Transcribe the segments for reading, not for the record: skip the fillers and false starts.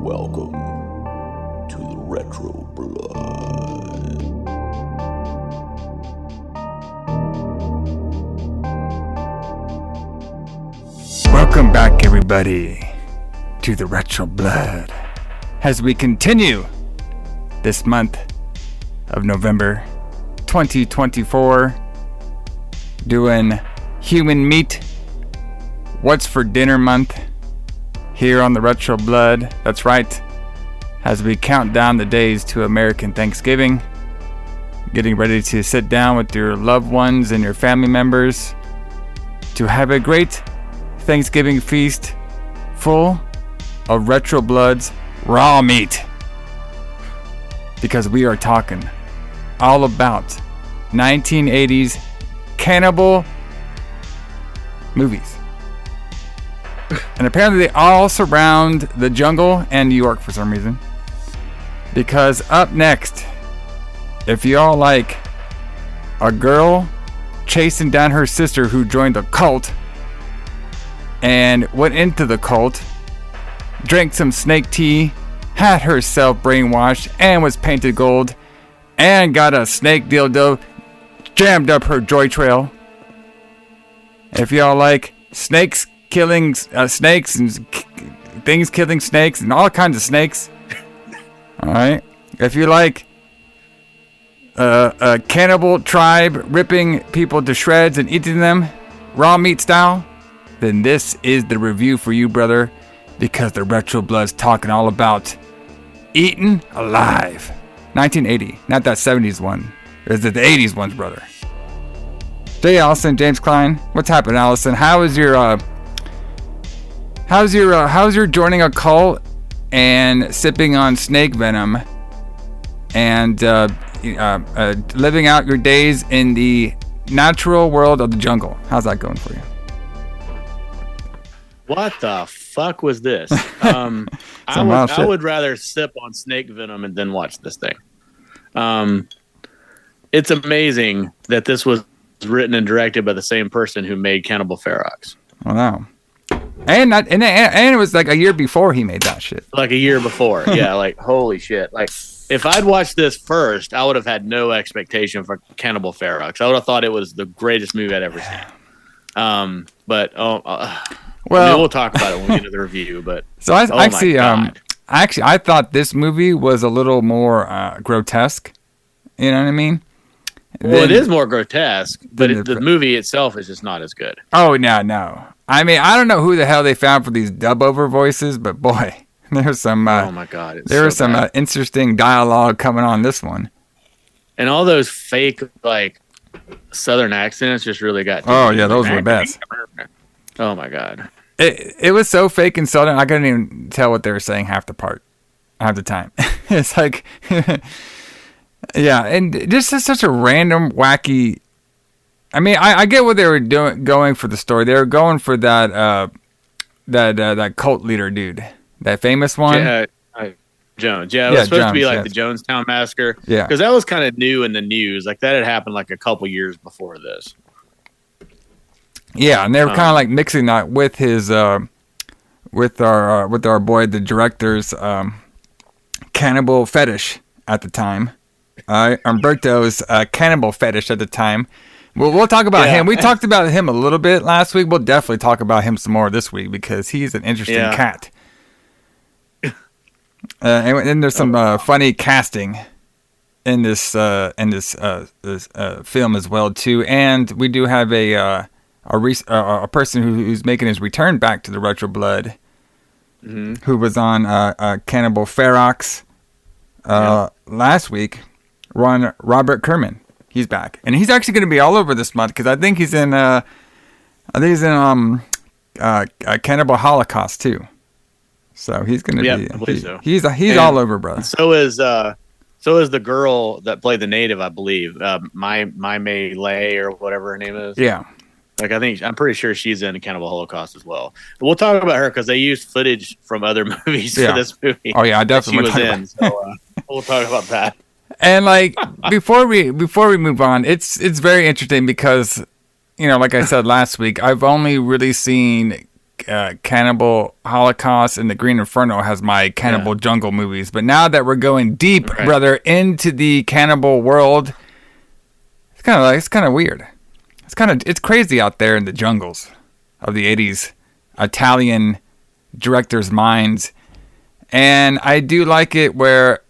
Welcome to the Retro Blood. Welcome back, everybody, to the Retro Blood as we continue this month of November 2024 doing Human Meat What's for Dinner month here on the Retro Blood. That's right, as we count down the days to American Thanksgiving, getting ready to sit down with your loved ones and your family members to have a great Thanksgiving feast full of Retro Blood's raw meat, because we are talking all about 1980s cannibal movies. And apparently they all surround the jungle and New York for some reason. Because up next, if y'all like a girl chasing down her sister who joined a cult and went into the cult, drank some snake tea, had herself brainwashed and was painted gold, and got a snake dildo jammed up her joy trail. If y'all like snakes killing snakes and things killing snakes and all kinds of snakes, alright. If you like a cannibal tribe ripping people to shreds and eating them raw meat style, then this is the review for you, brother, because the Retro Blood's talking all about eaten alive. 1980, not that 70s one. It's the 80s ones, brother. J. Alison, James Kline, what's happening, Alison? How's your joining a cult and sipping on snake venom and living out your days in the natural world of the jungle? How's that going for you? What the fuck was this? I would rather sip on snake venom and then watch this thing. It's amazing that this was written and directed by the same person who made Cannibal Ferox. Wow. And it was like a year before he made that shit. Like a year before. Yeah, like holy shit. Like if I'd watched this first, I would have had no expectation for Cannibal Ferox. I would have thought it was the greatest movie I'd ever seen. Well, we'll talk about it when we get to the review. But so I thought this movie was a little more grotesque. You know what I mean? Well, it is more grotesque, but the movie itself is just not as good. Oh no! I mean, I don't know who the hell they found for these dub-over voices, but boy, there's some. Oh my god! There was some interesting dialogue coming on this one, and all those fake like Southern accents just really got. Oh yeah, those were the best. Oh my god! It was so fake and Southern, I couldn't even tell what they were saying half the time. It's like. Yeah, and just such a random, wacky. I mean, I get what they were going for the story. They were going for that cult leader dude, that famous one. Yeah, Jones. Yeah, it was supposed to be like the Jonestown Massacre. Yeah, because that was kind of new in the news. Like that had happened like a couple years before this. Yeah, and they were kind of like mixing that with his with our boy, the director's cannibal fetish at the time. Umberto's cannibal fetish at the time. We'll talk about him. We talked about him a little bit last week. We'll definitely talk about him some more this week because he's an interesting cat. And there's some funny casting in this film as well too. And we do have a person who's making his return back to the Retro Blood, who was on Cannibal Ferox last week. Robert Kerman, he's back, and he's actually going to be all over this month because I think he's in Cannibal Holocaust too. So he's going to be. I believe so. He's all over, brother. So is the girl that played the native, I believe, My May Lay or whatever her name is. Yeah. Like I'm pretty sure she's in Cannibal Holocaust as well. But we'll talk about her because they used footage from other movies for this movie. Oh yeah, I definitely she was in. So we'll talk about that. And like before we move on, it's very interesting because, you know, like I said last week, I've only really seen Cannibal Holocaust and the Green Inferno has my Cannibal Jungle movies. But now that we're going deep, brother, into the cannibal world, it's kind of weird. It's crazy out there in the jungles of the 80s, Italian directors' minds. And I do like it where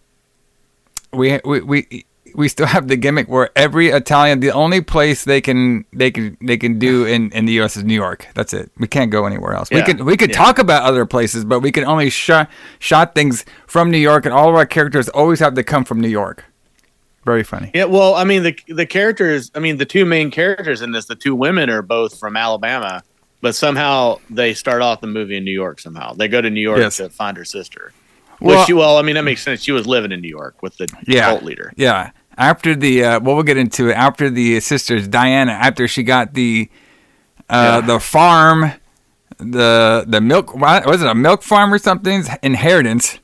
we still have the gimmick where every Italian, the only place they can do in the U.S. is New York. That's it. We can't go anywhere else. Yeah. We could talk about other places, but we can only shot things from New York, and all of our characters always have to come from New York. Very funny. Yeah, well, I mean, the characters, I mean, the two main characters in this, the two women are both from Alabama, but somehow they start off the movie in New York somehow. They go to New York to find her sister. Well, I mean, that makes sense. She was living in New York with the cult leader. Yeah. After the we'll get into it. After the sisters, Diana, after she got the farm, the milk, was it a milk farm or something? Inheritance.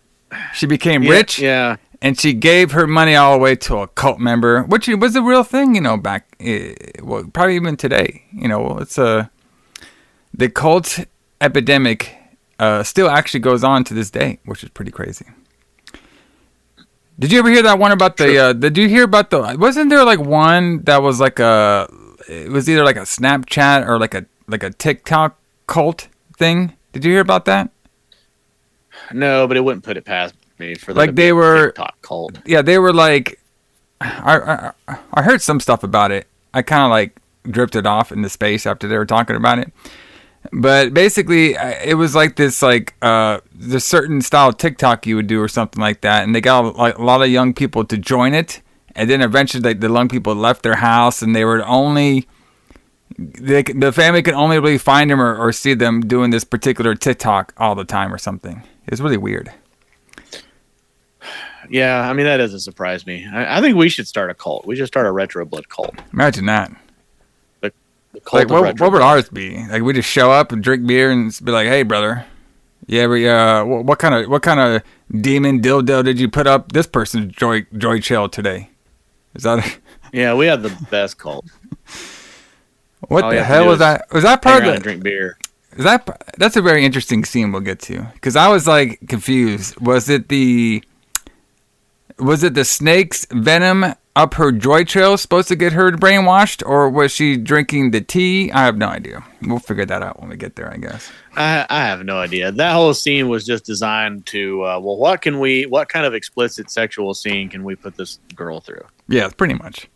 She became rich. Yeah. And she gave her money all the way to a cult member, which was a real thing, back, probably even today. It's the cult epidemic still actually goes on to this day, which is pretty crazy. Did you ever hear that one about did you hear about wasn't there like one that was like it was either like a Snapchat or like a TikTok cult thing? Did you hear about that? No, but it wouldn't put it past me for like they were TikTok cult. Yeah, they were like, I heard some stuff about it. I kind of like drifted off into space after they were talking about it. But basically, it was like this, the certain style of TikTok you would do or something like that. And they got a lot of young people to join it. And then eventually the young people left their house and they were the family could only really find them or see them doing this particular TikTok all the time or something. It's really weird. Yeah, I mean, that doesn't surprise me. I think we should start a cult. We should start a Retro Blood cult. Imagine that. Like what would ours be? Like we just show up and drink beer and be like, "Hey, brother, what kind of demon dildo did you put up this person's joy chill today?" Is that? Yeah, we have the best cult. What the hell was that? Was that part of the drink beer? That's a very interesting scene we'll get to, because I was like confused. Was it the snake's venom up her joy trail supposed to get her brainwashed, or was she drinking the tea? I have no idea. We'll figure that out when we get there, I guess. I have no idea. That whole scene was just designed to, what kind of explicit sexual scene can we put this girl through? Yeah, pretty much.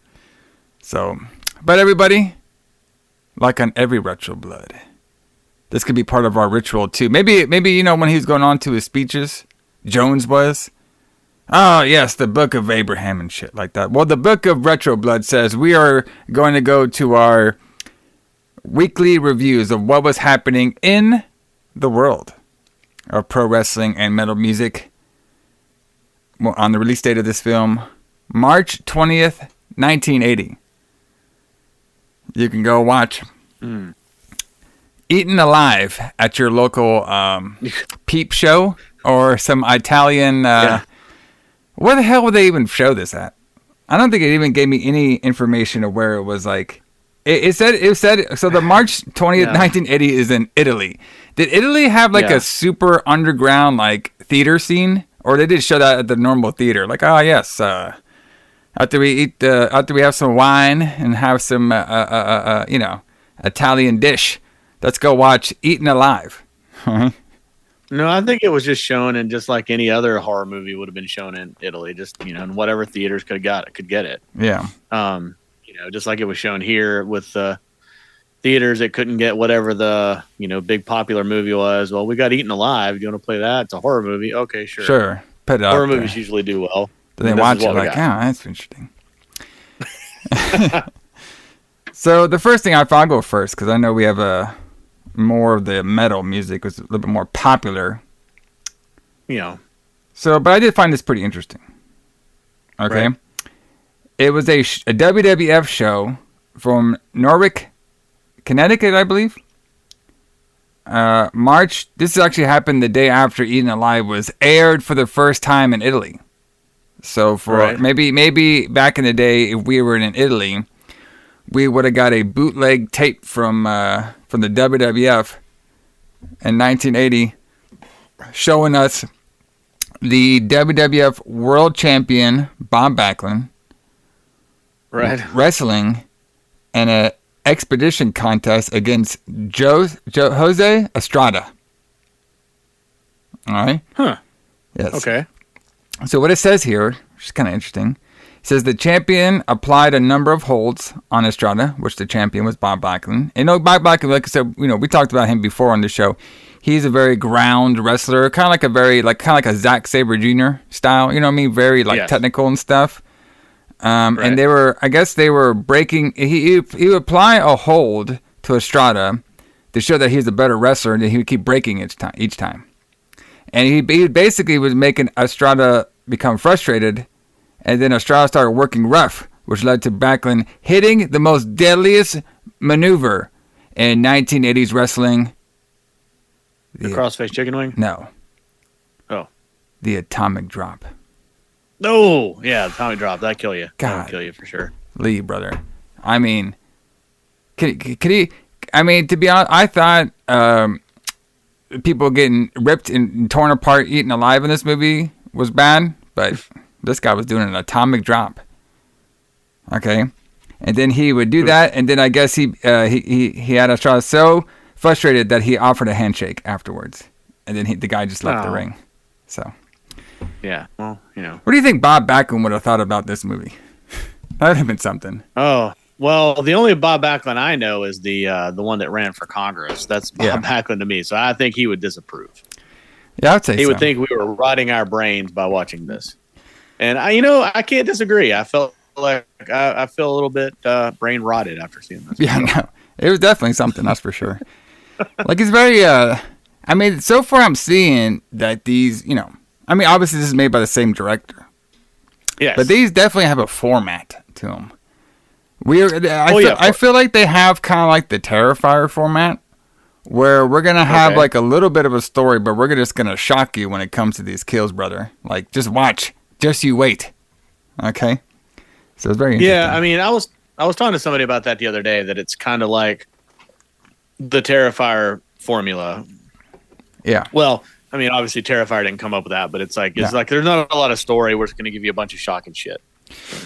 So, but everybody, like on every Retro Blood, this could be part of our ritual too. Maybe when he was going on to his speeches, Jones was, oh, yes, the Book of Abraham and shit like that. Well, the Book of Retro Blood says we are going to go to our weekly reviews of what was happening in the world of pro wrestling and metal music on the release date of this film, March 20th, 1980. You can go watch Eaten Alive at your local peep show or some Italian... Where the hell would they even show this at? I don't think it even gave me any information of where it was like. It said so the March 20th, 1980 is in Italy. Did Italy have like a super underground like theater scene, or they did show that at the normal theater? Like, oh yes, after we have some wine and have some Italian dish, let's go watch Eaten Alive. No, I think it was just shown in just like any other horror movie would have been shown in Italy, just, in whatever theaters could get it. Yeah. Just like it was shown here with the theaters that couldn't get whatever the, big popular movie was. Well, we got Eaten Alive. Do you want to play that? It's a horror movie. Okay, sure. Sure. Put it horror movies usually do well. Then they watch it like, oh, that's interesting. So the first thing I'll go first, because I know we have more of the metal music was a little bit more popular. So, but I did find this pretty interesting. Okay. Right. It was a WWF show from Norwich, Connecticut, I believe. March. This actually happened the day after Eaten Alive was aired for the first time in Italy. So maybe back in the day, if we were in Italy, we would have got a bootleg tape from the WWF in 1980, showing us the WWF World Champion Bob Backlund, Right. wrestling in an expedition contest against Jose Estrada. All right. Huh. Yes. Okay. So what it says here, which is kind of interesting, it says the champion applied a number of holds on Estrada, which the champion was Bob Backlund. And Bob Backlund, like I said, we talked about him before on the show. He's a very ground wrestler, kind of like a Zack Sabre Jr. style. You know what I mean? Very technical and stuff. Right. And they were breaking. He would apply a hold to Estrada to show that he's a better wrestler, and he would keep breaking each time. And he basically was making Estrada become frustrated, and then Estrada started working rough, which led to Backlund hitting the most deadliest maneuver in 1980s wrestling. The crossface chicken wing? No. Oh. The atomic drop. No. Yeah, the atomic drop. That'll kill you. God. That'll kill you for sure. Lee, brother. I mean, could he? I mean, to be honest, I thought people getting ripped and torn apart, eaten alive in this movie was bad, but this guy was doing an atomic drop. Okay, and then he would do that, and then I guess he had Estrada so frustrated that he offered a handshake afterwards, and then the guy just left the ring. So, yeah, well, what do you think Bob Backlund would have thought about this movie? That would have been something. Oh, well, the only Bob Backlund I know is the one that ran for Congress. That's Bob Backlund to me, so I think he would disapprove. Yeah, I'd say he would think we were rotting our brains by watching this, and I can't disagree. I felt like I feel a little bit brain rotted after seeing this. Yeah, no, it was definitely something, that's for sure. Like, it's very I mean, so far I'm seeing that these, I mean, obviously this is made by the same director. Yes. But these definitely have a format to them. I feel like they have kind of like the Terrifier format, where we're going to have like a little bit of a story, but we're just going to shock you when it comes to these kills, brother. Like, just watch. Just you wait. Okay? So it's very interesting. Yeah, I mean, I was talking to somebody about that the other day, that it's kind of like the Terrifier formula. Yeah. Well, I mean, obviously Terrifier didn't come up with that, but it's like there's not a lot of story. We're just going to give you a bunch of shocking shit.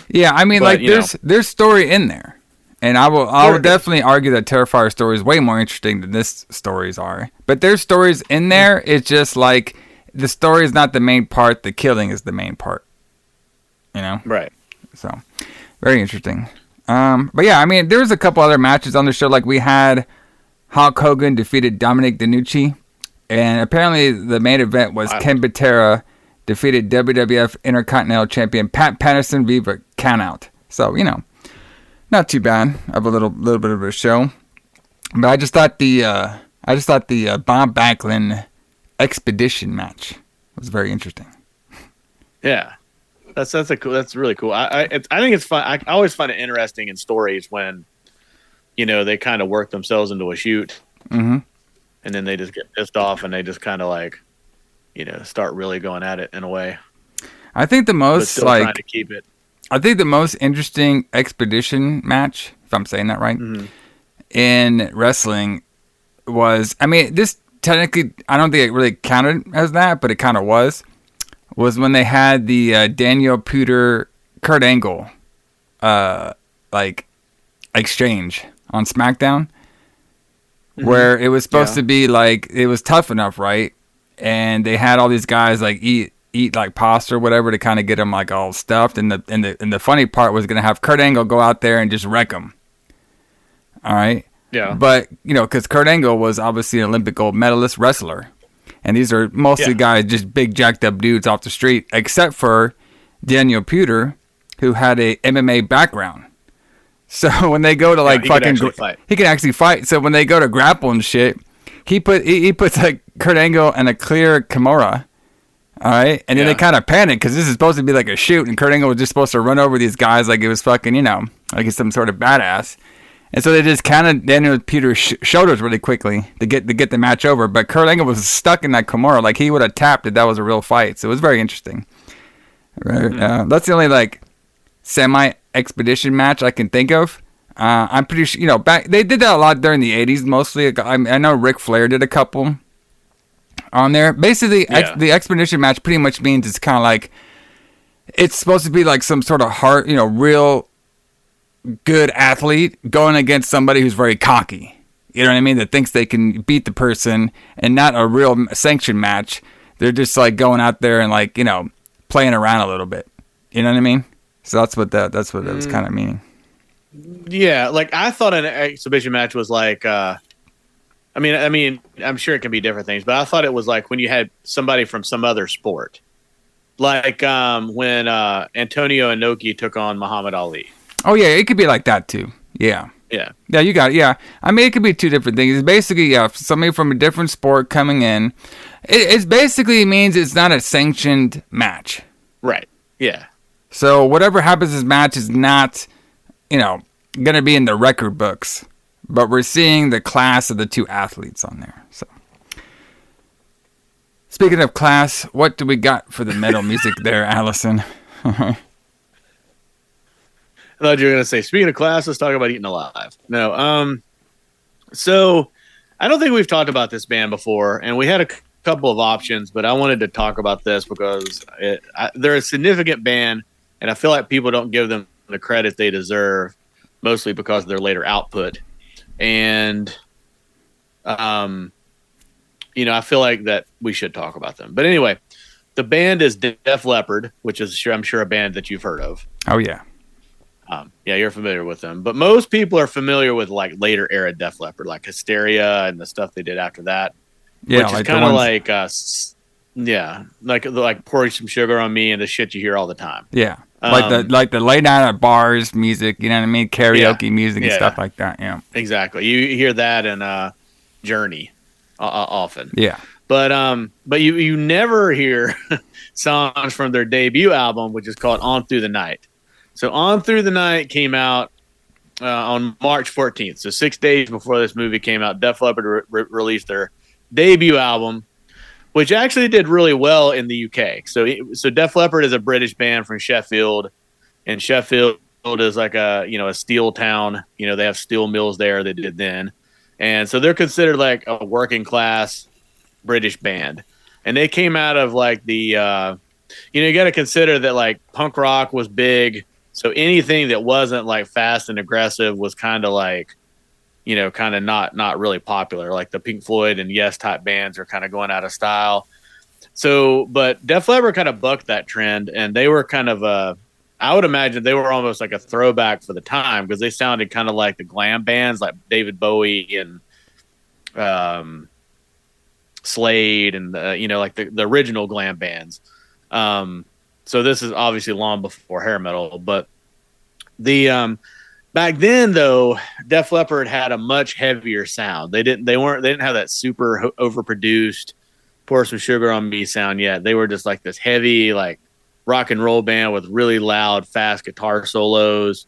Yeah, I mean, but, there's story in there, and I will definitely argue that Terrifier story is way more interesting than this stories are. But there's stories in there. It's just like the story is not the main part. The killing is the main part. Right. So very interesting. But yeah, I mean, there was a couple other matches on the show. Like, we had Hulk Hogan defeated Dominic DeNucci, and apparently the main event was Ken Patera defeated WWF Intercontinental Champion Pat Patterson via countout. So, not too bad of a little bit of a show. But I just thought the Bob Backlund expedition match was very interesting. Yeah, that's really cool. I think it's fun. I always find it interesting in stories when, they kind of work themselves into a shoot, and then they just get pissed off and they just kind of like, start really going at it in a way. I think the most trying to keep it. I think the most interesting expedition match, if I'm saying that right, in wrestling was, I mean, this technically, I don't think it really counted as that, but it kind of was when they had the Daniel Puder, Kurt Angle, exchange on SmackDown, where it was supposed to be like, it was tough enough, right? And they had all these guys like eat like pasta or whatever to kind of get them like all stuffed. And the funny part was going to have Kurt Angle go out there and just wreck them. All right. Yeah. But because Kurt Angle was obviously an Olympic gold medalist wrestler, and these are mostly guys, just big jacked up dudes off the street, except for Daniel Puder, who had a MMA background. So when they go to like he can actually fight. So when they go to grapple and shit, he puts like Kurt Angle and a clear Kimura, all right, and then they kind of panic because this is supposed to be like a shoot, and Kurt Angle was just supposed to run over these guys like it was fucking, like he's some sort of badass, and so they just counted Daniel Puder's shoulders really quickly to get the match over. But Kurt Angle was stuck in that Kimura, like he would have tapped if that was a real fight. So it was very interesting. That's the only like semi expedition match I can think of. I'm pretty sure, back they did that a lot during the 80s mostly. I know Ric Flair did a couple on there. Basically, Yeah. the expedition match pretty much means it's kind of like it's supposed to be like some sort of real good athlete going against somebody who's very cocky. You know what I mean? That thinks they can beat the person, and not a real sanctioned match. They're just like going out there and like, playing around a little bit. You know what I mean? So that's what that was kind of meaning. Yeah, like I thought an exhibition match was like I mean, I'm sure it can be different things, but I thought it was like when you had somebody from some other sport. Like when Antonio Inoki took on Muhammad Ali. Oh yeah, it could be like that too. Yeah. Yeah. Yeah, you got it. Yeah. I mean, it could be two different things. It's basically, somebody from a different sport coming in. It basically means it's not a sanctioned match. Right. Yeah. So whatever happens in this match is not, going to be in the record books. But we're seeing the class of the two athletes on there. So, speaking of class, what do we got for the metal music there, Alison? I thought you were going to say, speaking of class, let's talk about Eaten Alive. No. So I don't think we've talked about this band before, and we had a couple of options, but I wanted to talk about this because they're a significant band, and I feel like people don't give them the credit they deserve, mostly because of their later output. And, I feel like that we should talk about them. But anyway, the band is Def Leppard, which is, I'm sure, a band that you've heard of. Oh, yeah. Yeah, you're familiar with them. But most people are familiar with, like, later era Def Leppard, like Hysteria and the stuff they did after that. Yeah, which is kind of like pouring some sugar on me and the shit you hear all the time. Yeah. Like the late night at bars music, you know what I mean? Karaoke music and stuff like that. Yeah. Exactly. You hear that in Journey often. Yeah. But you never hear songs from their debut album, which is called On Through the Night. So On Through the Night came out on March 14th. So 6 days before this movie came out, Def Leppard released their debut album, which actually did really well in the UK. So Def Leppard is a British band from Sheffield, and Sheffield is like a steel town. They have steel mills there. They did then, and so they're considered like a working class British band. And they came out of like the you got to consider that like punk rock was big. So anything that wasn't like fast and aggressive was kind of like, kind of not really popular. Like the Pink Floyd and Yes type bands are kind of going out of style. So, but Def Leppard kind of bucked that trend, and they were kind of I would imagine they were almost like a throwback for the time because they sounded kind of like the glam bands like David Bowie and Slade and like the original glam bands. So this is obviously long before hair metal, but the back then though, Def Leppard had a much heavier sound. They didn't have that super overproduced pour some sugar on me sound yet. They were just like this heavy like rock and roll band with really loud, fast guitar solos,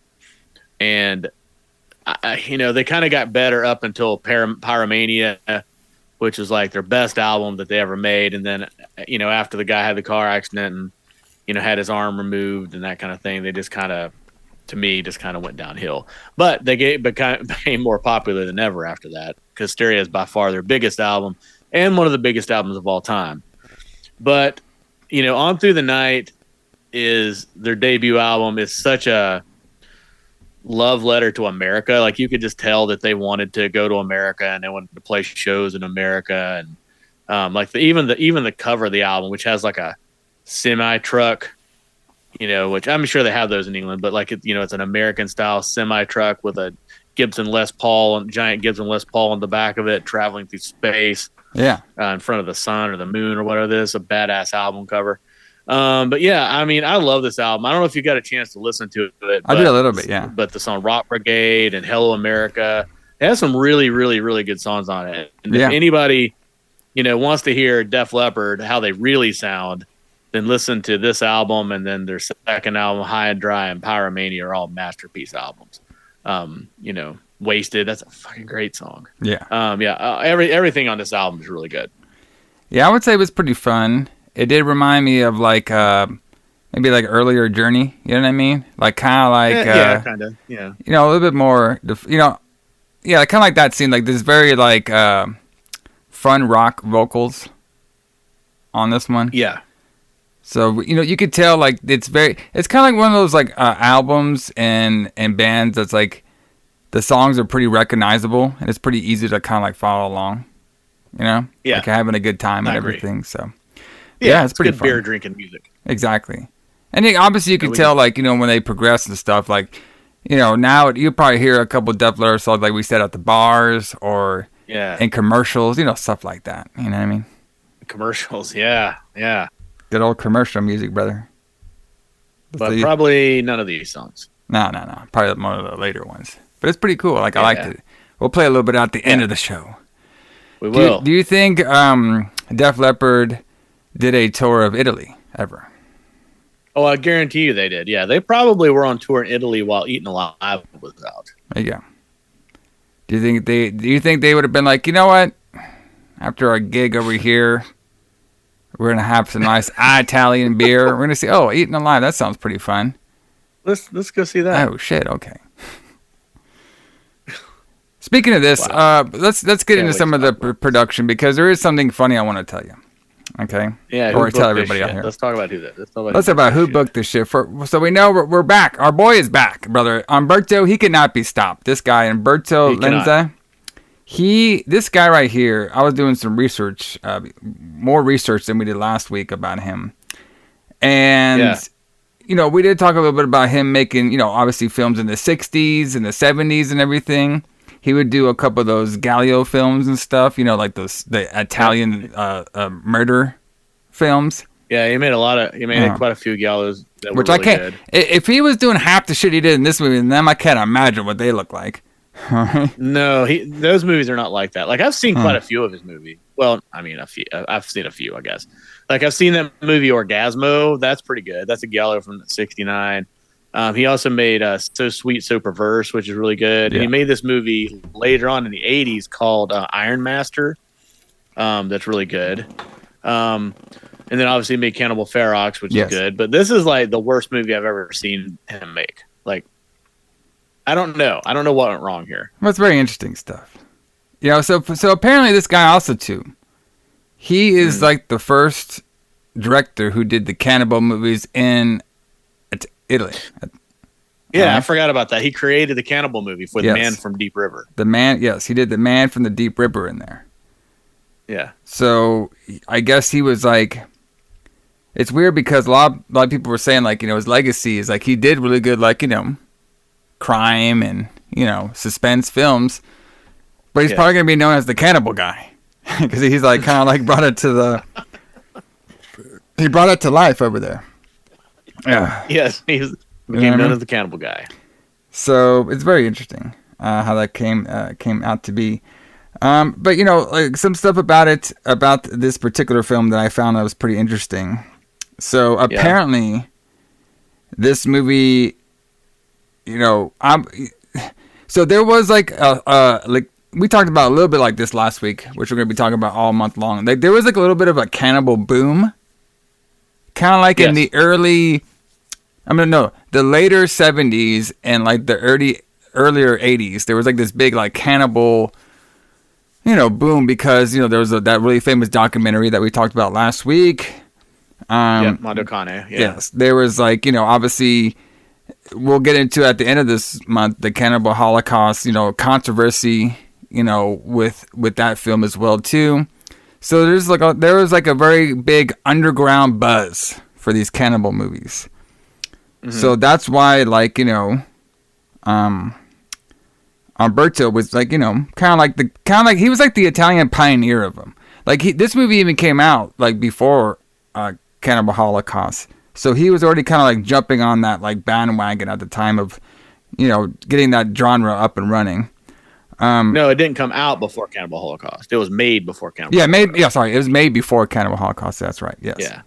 and they kind of got better up until Pyromania, which was like their best album that they ever made, and then after the guy had the car accident and had his arm removed and that kind of thing, they just kind of, to me, just kind of went downhill. But they became more popular than ever after that, because Hysteria is by far their biggest album and one of the biggest albums of all time. But On Through the Night is their debut album. Is such a love letter to America. Like you could just tell that they wanted to go to America and they wanted to play shows in America, and like even the cover of the album, which has like a semi truck, which I'm sure they have those in England, but like it's an American style semi truck with a giant Gibson Les Paul on the back of it, traveling through space. Yeah, in front of the sun or the moon or whatever. This is a badass album cover. But yeah, I mean, I love this album. I don't know if you got a chance to listen to it. I did a little bit, yeah. But the song Rock Brigade and Hello America, it has some really, really, really good songs on it. And if anybody wants to hear Def Leppard, how they really sound, then listen to this album, and then their second album, High and Dry and Pyromania, are all masterpiece albums. Wasted, that's a fucking great song. Yeah. Everything on this album is really good. Yeah, I would say it was pretty fun. It did remind me of like maybe like earlier Journey. You know what I mean? Like kind of like kind of, yeah. A little bit more. Kind of like that scene. Like this very like fun rock vocals. on this one. Yeah. So, you could tell, like, it's kind of like one of those, like, albums and bands that's, like, the songs are pretty recognizable, and it's pretty easy to kind of, like, follow along, Yeah. Like, having a good time and everything, so. Yeah, it's pretty good fun. beer drinking music. Exactly. And obviously you can tell, like, when they progress and stuff, like, now you probably hear a couple Def Leppard songs, like we said, at the bars or in commercials, stuff like that. You know what I mean? Commercials, yeah. Good old commercial music, brother. But probably none of these songs. No. Probably one of the later ones. But it's pretty cool. Like, I liked it. We'll play a little bit at the end of the show. We will. Do you think Def Leppard did a tour of Italy ever? Oh, I guarantee you they did. Yeah, they probably were on tour in Italy while Eaten Alive was out. There you go. Do you think they would have been like, you know what? After our gig over here, we're gonna have some nice Italian beer. We're gonna see. Oh, Eaten Alive. That sounds pretty fun. Let's go see that. Oh shit. Okay. Speaking of this, let's get into some of the production, because there is something funny I want to tell you. Okay. Yeah. Or tell everybody out here. Let's talk about who that. Let's talk about who booked this shit. So we know we're back. Our boy is back, brother. Umberto, he cannot be stopped. This guy, Umberto Lenzi. This guy right here, I was doing some research, more research than we did last week about him. And, we did talk a little bit about him making, obviously films in the 60s and the 70s and everything. He would do a couple of those Gallo films and stuff, like the Italian murder films. Yeah, he made quite a few Gallos that were really I can't. Good. If he was doing half the shit he did in this movie, then I can't imagine what they look like. No, those movies are not like that. Like, I've seen quite a few of his movies. Well, I mean, I've seen a few, I guess. Like, I've seen that movie Orgasmo. That's pretty good. That's a Gallo from '69. He also made So Sweet, So Perverse, which is really good. And he made this movie later on in the 80s called Iron Master. That's really good. And then obviously he made Cannibal Ferox, which is good. But this is like the worst movie I've ever seen him make. Like, I don't know. I don't know what went wrong here. Well, it's very interesting stuff. So apparently this guy also, too, he is like the first director who did the cannibal movies in Italy. Yeah, I forgot about that. He created the Cannibal movie for The Man from Deep River. He did The Man from the Deep River in there. Yeah. So I guess he was like, it's weird because a lot of people were saying, like, his legacy is like he did really good, like, crime and, suspense films, but he's probably going to be known as the cannibal guy because he's like kind of like brought it to life over there. Yeah. Yes, he became known as the cannibal guy. So it's very interesting how that came out to be. But like some stuff about this particular film that I found that was pretty interesting. So apparently, this movie, so there was like like we talked about a little bit like this last week, which we're going to be talking about all month long. Like there was like a little bit of a cannibal boom, kind of like in the early. The later 70s and like the earlier 80s, there was like this big like cannibal, boom, because, there was that really famous documentary that we talked about last week. Mondo Cane. Yeah. Yes. There was like, obviously we'll get into at the end of this month, the Cannibal Holocaust, controversy, with that film as well too. So there was like a very big underground buzz for these cannibal movies. Mm-hmm. So that's why, like, Umberto was like, kind of like he was like the Italian pioneer of them. Like this movie even came out like before Cannibal Holocaust, so he was already kind of like jumping on that like bandwagon at the time of, getting that genre up and running. No, it didn't come out before Cannibal Holocaust. It was made before Cannibal. Holocaust. It was made before Cannibal Holocaust. That's right. Yes. Yeah.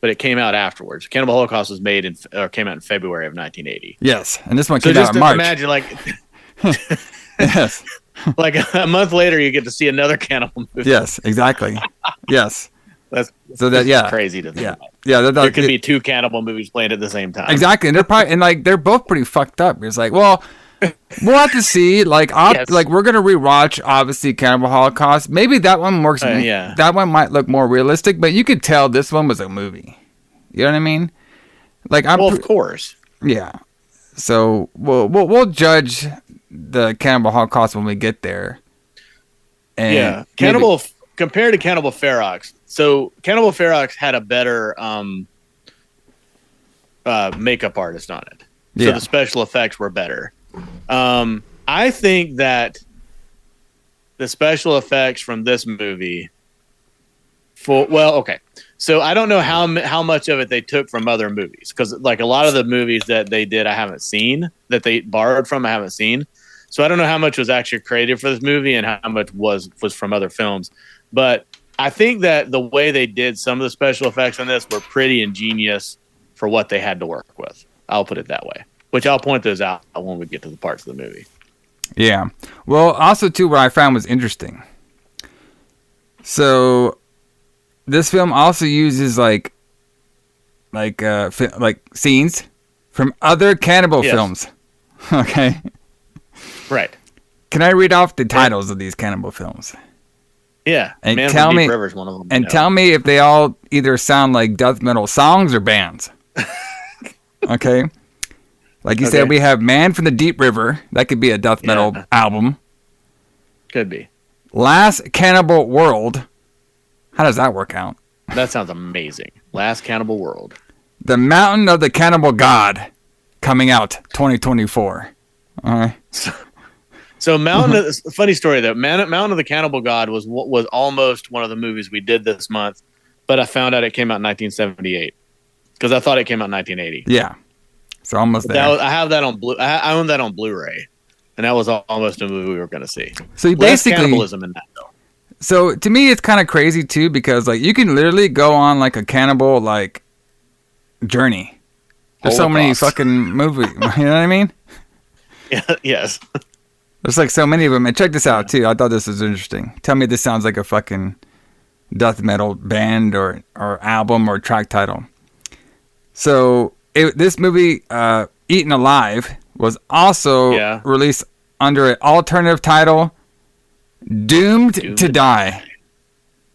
But it came out afterwards. Cannibal Holocaust was made came out in February of 1980. Yes, and this one came out in March. Imagine, like, yes, like a month later, you get to see another cannibal movie. Yes, exactly. Yes, that's crazy to think about. Yeah, there could be two cannibal movies playing at the same time. Exactly, and they're both pretty fucked up. It's like, We'll have to see. Like, Yes. like we're gonna rewatch, obviously, Cannibal Holocaust. Maybe that one works. Yeah. That one might look more realistic, but you could tell this one was a movie. You know what I mean? Like, of course. Yeah. So we'll judge the Cannibal Holocaust when we get there. And Cannibal compared to Cannibal Ferox. So Cannibal Ferox had a better makeup artist on it. So the special effects were better. I think that the special effects from this movie so I don't know how much of it they took from other movies, because like a lot of the movies that they did I haven't seen, that they borrowed from I haven't seen. So I don't know how much was actually created for this movie and how much was from other films. But I think that the way they did some of the special effects on this were pretty ingenious for what they had to work with. I'll put it that way, which I'll point those out when we get to the parts of the movie. Yeah. Well, also, too, what I found was interesting. So this film also uses like scenes from other cannibal films. Okay. Right. Can I read off the titles of these cannibal films? Yeah. And Man tell from me, Deep River is one of them. and tell me if they all either sound like death metal songs or bands. Okay. Like you said, we have Man from the Deep River. That could be a death metal album. Could be. Last Cannibal World. How does that work out? That sounds amazing. Last Cannibal World. The Mountain of the Cannibal God, coming out 2024. All right. So funny story though. Mountain of the Cannibal God was almost one of the movies we did this month, but I found out it came out in 1978 because I thought it came out in 1980. Yeah. So almost there. I have that on I own that on Blu-ray, and that was almost a movie we were going to see. So you Less basically cannibalism in that though. So to me, it's kind of crazy too, because like you can literally go on like a cannibal like journey. There's so many fucking movies. You know what I mean? Yeah. Yes. There's like so many of them. And check this out too. I thought this was interesting. Tell me this sounds like a fucking death metal band or album or track title. So this movie, Eaten Alive, was also released under an alternative title, Doomed to Die.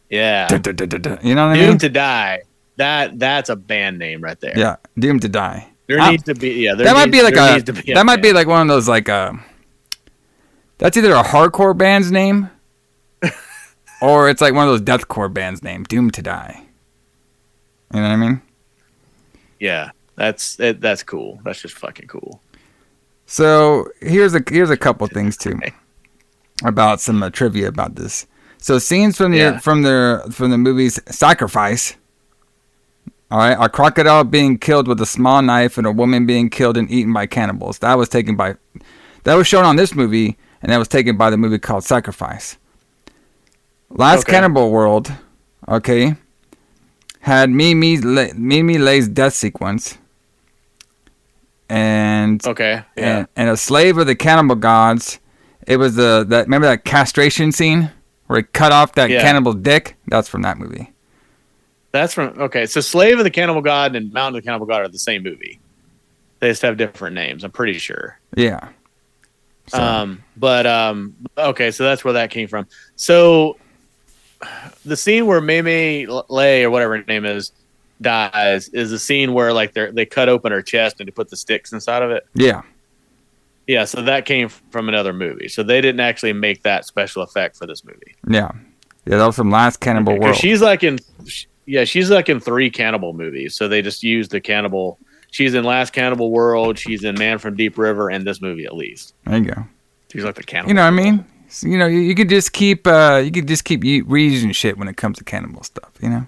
Yeah. You know what I mean? Doomed to Die. That's a band name right there. Yeah, Doomed to Die. There needs to be that might be like one of those like that's either a hardcore band's name or it's like one of those deathcore bands' name, Doomed to Die. You know what I mean? Yeah, that's cool. That's just fucking cool. So here's a couple things too about some trivia about this. So scenes from the movie's Sacrifice. All right, a crocodile being killed with a small knife and a woman being killed and eaten by cannibals. That was shown on this movie, and that was taken by the movie called Sacrifice. Last Cannibal World, had Mimi Lay's death sequence, and and a slave of the cannibal gods. It was remember that castration scene where he cut off that cannibal's dick? That's from that movie. That's from so Slave of the Cannibal God and Mountain of the Cannibal God are the same movie. They just have different names, I'm pretty sure. Yeah. So. So that's where that came from. So the scene where Mimi Lay or whatever her name is dies is the scene where like they cut open her chest and they put the sticks inside of it. Yeah. Yeah, so that came from another movie. So they didn't actually make that special effect for this movie. Yeah. Yeah, that was from Last Cannibal World. She's like in 3 cannibal movies. So they just used the cannibal. She's in Last Cannibal World. She's in Man from Deep River, and this movie at least. There you go. She's like the cannibal. You know what I mean? So, you could just keep reusing shit when it comes to cannibal stuff. You know?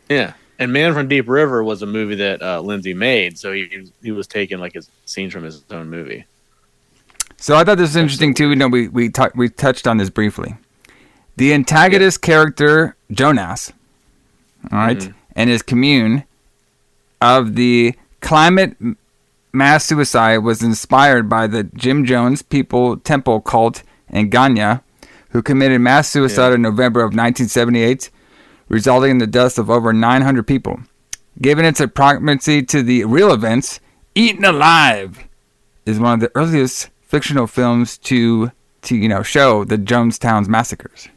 Yeah. And Man from Deep River was a movie that Lenzi made, so he was taking like his scenes from his own movie. So I thought this was interesting too. We touched on this briefly. The antagonist character Jonas, all right, and his commune of the climate mass suicide was inspired by the Jim Jones Temple cult in Ghana, who committed mass suicide in November of 1978, resulting in the deaths of over 900 people. Given its proximity to the real events, Eaten Alive is one of the earliest fictional films to show the Jonestown's massacres.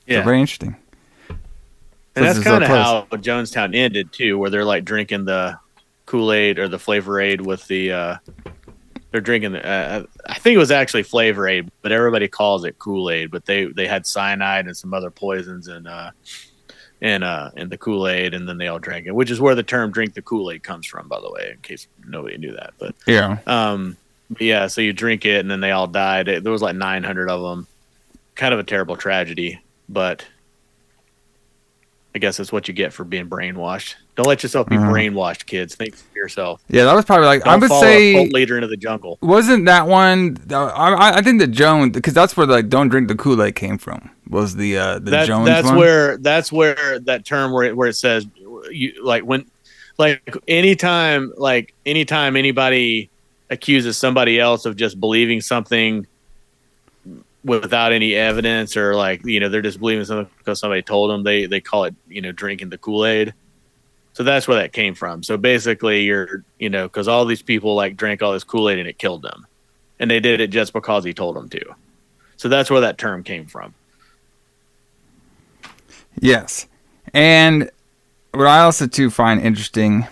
Yeah, so very interesting. And that's kind of how Jonestown ended too, where they're like drinking the Kool-Aid or the Flavor Aid with the. They're drinking. I think it was actually Flavor Aid, but everybody calls it Kool-Aid. But they had cyanide and some other poisons in the Kool-Aid, and then they all drank it, which is where the term "drink the Kool-Aid" comes from, by the way, in case nobody knew that. But yeah. So you drink it, and then they all died. There was like 900 of them. Kind of a terrible tragedy, but I guess that's what you get for being brainwashed. Don't let yourself be brainwashed, kids. Think for yourself. Yeah, that was probably like Don't I would follow say a cult leader into the jungle. Wasn't that one? I think the Jones, because that's where like "don't drink the Kool-Aid" came from. Was the Jones one? That's where that term where it says anytime anybody accuses somebody else of just believing something without any evidence, or they're just believing something because somebody told them, they call it drinking the Kool-Aid. So that's where that came from. So basically you're because all these people drank all this Kool-Aid and it killed them, and they did it just because he told them to. So that's where that term came from. Yes. And what I also too find interesting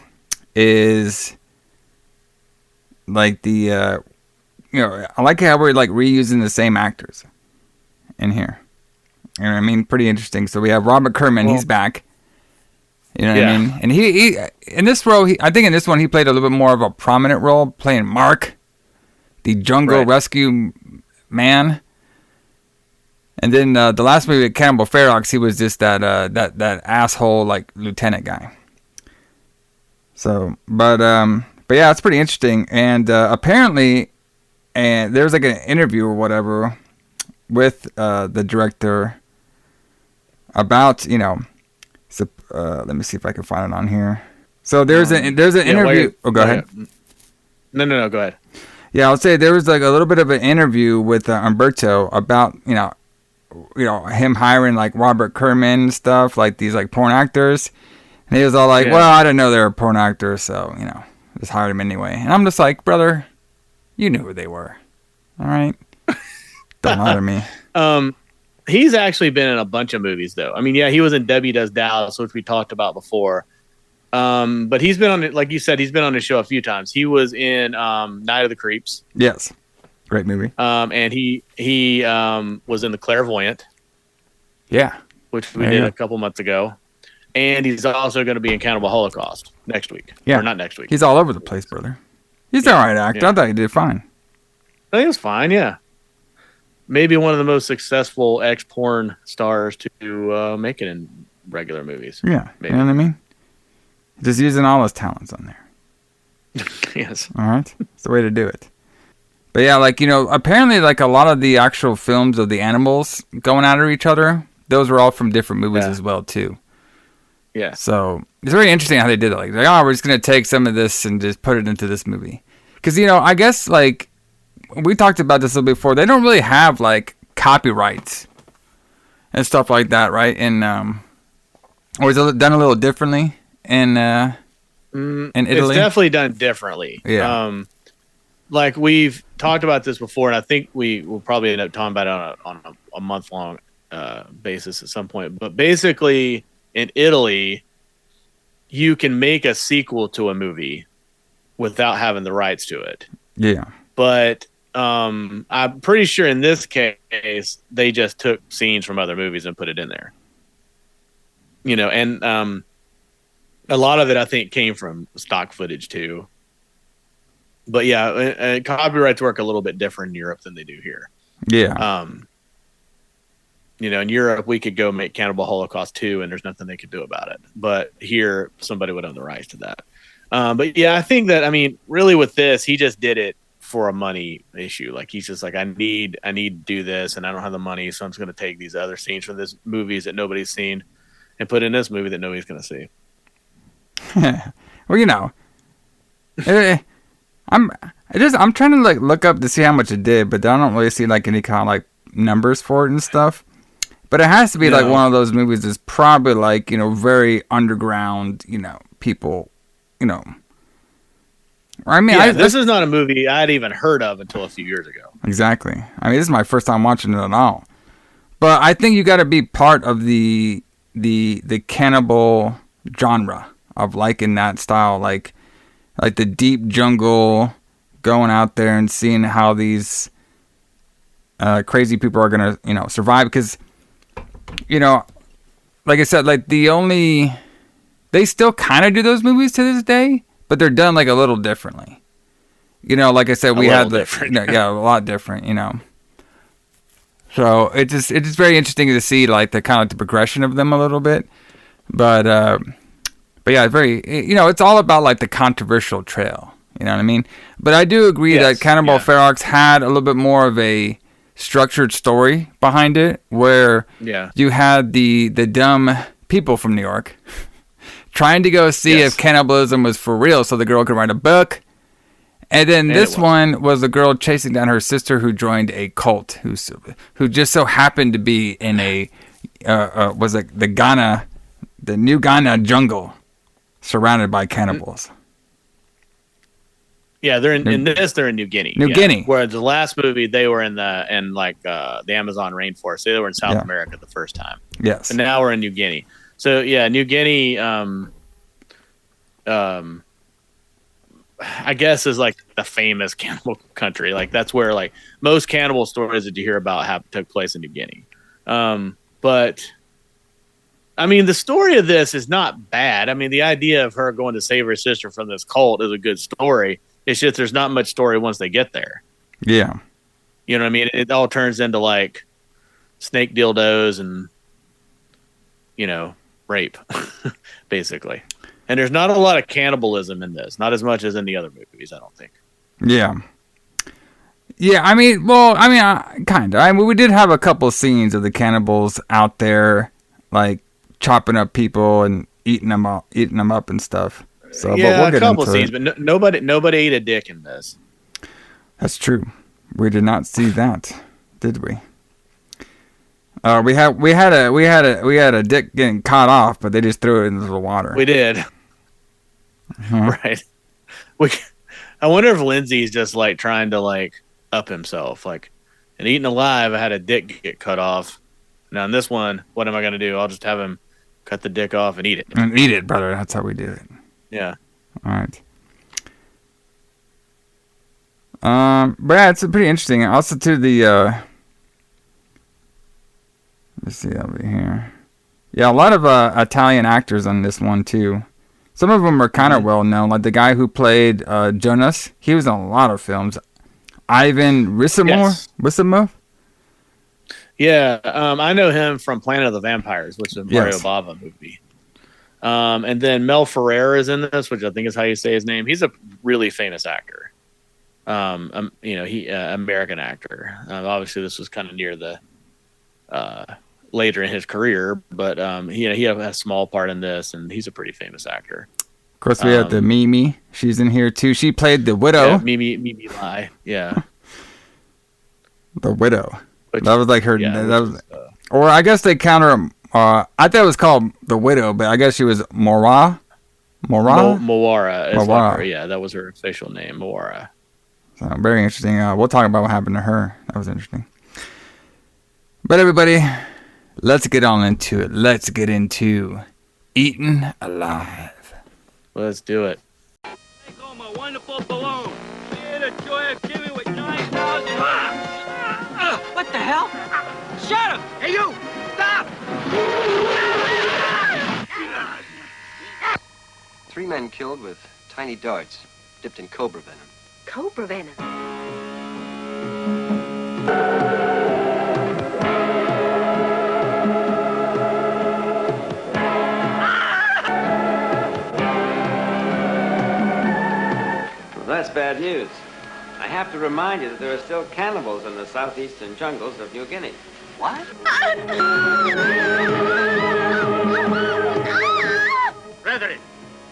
is the I like how we're reusing the same actors in here. You know what I mean? Pretty interesting. So we have Robert Kerman, he's back. You know what I mean? And he in this role, I think in this one he played a little bit more of a prominent role, playing Mark, the jungle rescue man. And then the last movie, Cannibal Ferox, he was just that asshole lieutenant guy. So, but yeah, it's pretty interesting. And apparently, there's an interview or whatever with the director about let me see if I can find it on here. So there's an interview. Go ahead. No, go ahead. Yeah, I'll say there was a little bit of an interview with Umberto about him hiring Robert Kerman and stuff, these porn actors, and he was all well, I didn't know they were porn actors, so just hired him anyway. And I'm just like, brother, you knew who they were, all right? Don't lie to me. He's actually been in a bunch of movies, though. I mean, yeah, he was in Debbie Does Dallas, which we talked about before. But he's been on it, like you said, he's been on the show a few times. He was in Night of the Creeps. Yes, great movie. And he was in The Clairvoyant. Yeah, which we did a couple months ago. And he's also going to be in Cannibal Holocaust next week. Yeah, or not next week. He's all over the place, brother. He's all right actor. Yeah. I thought he did fine. I think he was fine. Yeah. Maybe one of the most successful ex-porn stars to make it in regular movies. Yeah, maybe. You know what I mean? Just using all his talents on there. Yes. All right? It's the way to do it. But yeah, apparently a lot of the actual films of the animals going after each other, those were all from different movies as well, too. Yeah. So it's very interesting how they did it. We're just going to take some of this and just put it into this movie. Because, I guess, we talked about this a little before. They don't really have copyrights and stuff like that, right? And or is it done a little differently in Italy? It's definitely done differently. Yeah. We've talked about this before, and I think we will probably end up talking about it on a month-long basis at some point. But basically, in Italy, you can make a sequel to a movie without having the rights to it. Yeah. But I'm pretty sure in this case, they just took scenes from other movies and put it in there. And a lot of it, I think, came from stock footage, too. But, yeah, copyrights work a little bit different in Europe than they do here. Yeah. In Europe, we could go make Cannibal Holocaust 2, and there's nothing they could do about it. But here, somebody would own the rights to that. But, yeah, I think that, really with this, he just did it for a money issue. He's just I need to do this, and I don't have the money, so I'm just going to take these other scenes from this movies that nobody's seen and put in this movie that nobody's going to see. Well, I'm trying to look up to see how much it did, but I don't really see any kind of numbers for it and stuff. But it has to be one of those movies that's probably very underground, people, I mean, this is not a movie I'd even heard of until a few years ago. Exactly. I mean, this is my first time watching it at all. But I think you got to be part of the cannibal genre of liking that style, like the deep jungle, going out there and seeing how these crazy people are gonna, survive. Because, like I said, like they still kind of do those movies to this day, but they're done like a little differently. Like I said, we had a lot different. So it's just very interesting to see like the kind of the progression of them a little bit, but yeah, very it's all about like the controversial trail. You know what I mean? But I do agree that Cannibal Ferox had a little bit more of a structured story behind it, where you had the dumb people from New York trying to go see if cannibalism was for real, so the girl could write a book. And then this one was a girl chasing down her sister who joined a cult, who just so happened to be in the new Ghana jungle, surrounded by cannibals. Yeah, they're in this. They're in New Guinea. Guinea. Whereas the last movie, they were in the Amazon rainforest. They were in South America the first time. Yes. And now we're in New Guinea. So yeah, New Guinea. I guess is like the famous cannibal country. Like that's where like most cannibal stories that you hear about took place in New Guinea. But I mean, the story of this is not bad. I mean, the idea of her going to save her sister from this cult is a good story. It's just there's not much story once they get there. Yeah. You know what I mean? It all turns into like snake dildos and, rape, basically. And there's not a lot of cannibalism in this. Not as much as in the other movies, I don't think. Yeah. Yeah, kind of. I mean, we did have a couple scenes of the cannibals out there, like, chopping up people and eating them up and stuff. So, yeah, but we'll get a couple into scenes, it. but nobody ate a dick in this. That's true. We did not see that, did we? We had a dick getting caught off, but they just threw it into the water. We did. Right. I wonder if Lenzi's just like trying to like up himself, like, and eating alive. I had a dick get cut off. Now in this one, what am I gonna do? I'll just have him cut the dick off and eat it. And eat it, brother. That's how we do it. Yeah. All right. But yeah, it's pretty interesting. Also, to the let's see over here. Yeah, a lot of Italian actors on this one too. Some of them are kind of well known, like the guy who played Jonas. He was in a lot of films. Ivan Rissimov. Yeah, I know him from Planet of the Vampires, which is a Mario Bava movie. And then Mel Ferrer is in this, which I think is how you say his name. He's a really famous actor. He American actor. Obviously, this was kind of near the later in his career, but he had a small part in this, and he's a pretty famous actor. Of course, we have the Mimi. She's in here too. She played the widow. Yeah, Mimi Lai. Yeah, the widow. That was like her. That was, or I guess they count her. I thought it was called the widow, but I guess she was Moara. Moara. Yeah, that was her official name, Moara. So very interesting. We'll talk about what happened to her. That was interesting. But everybody, let's get on into it. Let's get into Eaten Alive. Let's do it. Take home a wonderful balloon. Hear the joy of giving with 9,000. What the hell? Shut him! Hey, you! Stop! 3 men killed with tiny darts dipped in cobra venom. Cobra venom? Well, that's bad news. I have to remind you that there are still cannibals in the southeastern jungles of New Guinea. What? Brethren,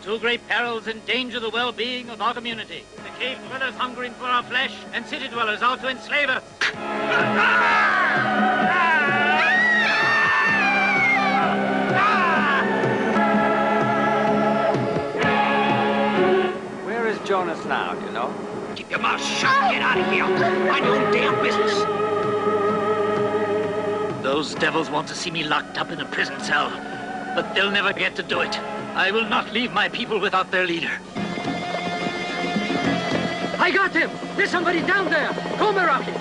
2 great perils endanger the well-being of our community. The cave dwellers hungering for our flesh, and city dwellers out to enslave us. Where is Jonas now? out, you know? Keep your mouth shut. Get out of here. Mind your own damn business. Those devils want to see me locked up in a prison cell, but they'll never get to do it. I will not leave my people without their leader. I got him! There's somebody down there! Go, Meraki!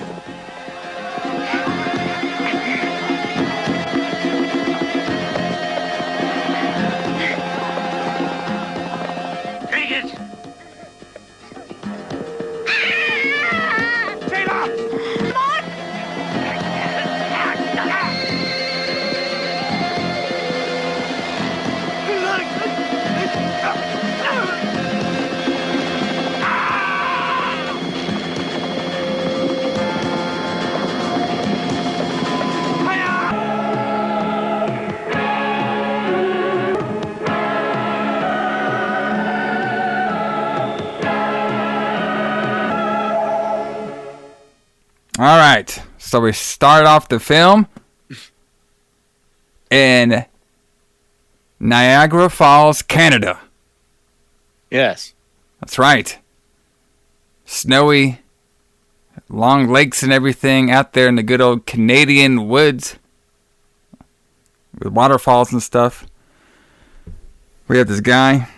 Take it! Sheila! Come on! All right, so we start off the film in Niagara Falls, Canada. Yes. That's right. Snowy, long lakes and everything out there in the good old Canadian woods with waterfalls and stuff. We have this guy.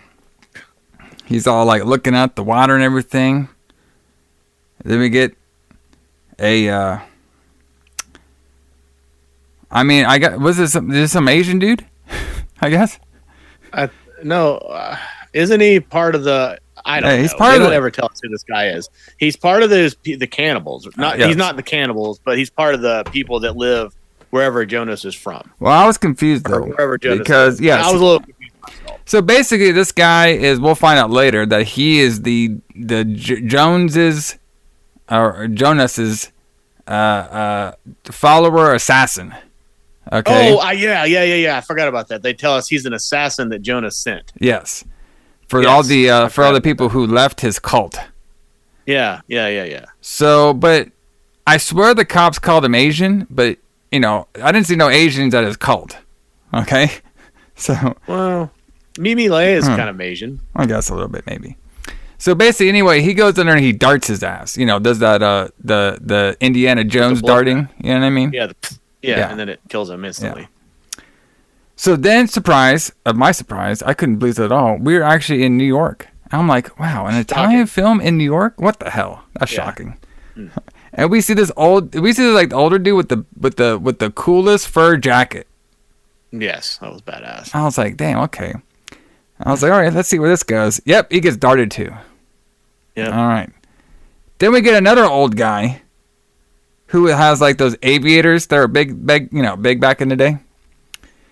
He's all like looking at the water and everything. Then we get was this some Asian dude? I guess. Isn't he part of the? I don't know. He's part they of don't ever tell us who this guy is. He's part of the cannibals. Not yes. He's not the cannibals, but he's part of the people that live wherever Jonas is from. Well, I was confused though, wherever Jonas because is. yes, I was a little confused myself. So basically, this guy is. We'll find out later that he is the Jonas's follower assassin. Okay. Oh, yeah. I forgot about that. They tell us he's an assassin that Jonas sent. Yes. For all the people who left his cult. Yeah. So, but I swear the cops called him Asian, but I didn't see no Asians at his cult. Okay. So. Well, Mimi Lay is kind of Asian. I guess a little bit maybe. So basically, anyway, he goes in there and he darts his ass. Does that the Indiana Jones darting? You know what I mean? Yeah, and then it kills him instantly. Yeah. So then, surprise of my surprise, I couldn't believe it at all. We were actually in New York. I'm like, wow, an Italian film in New York? What the hell? That's shocking. And we see this the older dude with the coolest fur jacket. Yes, that was badass. I was like, damn, okay. I was like, all right, let's see where this goes. Yep, he gets darted too. Yeah. All right. Then we get another old guy who has like those aviators that are big back in the day.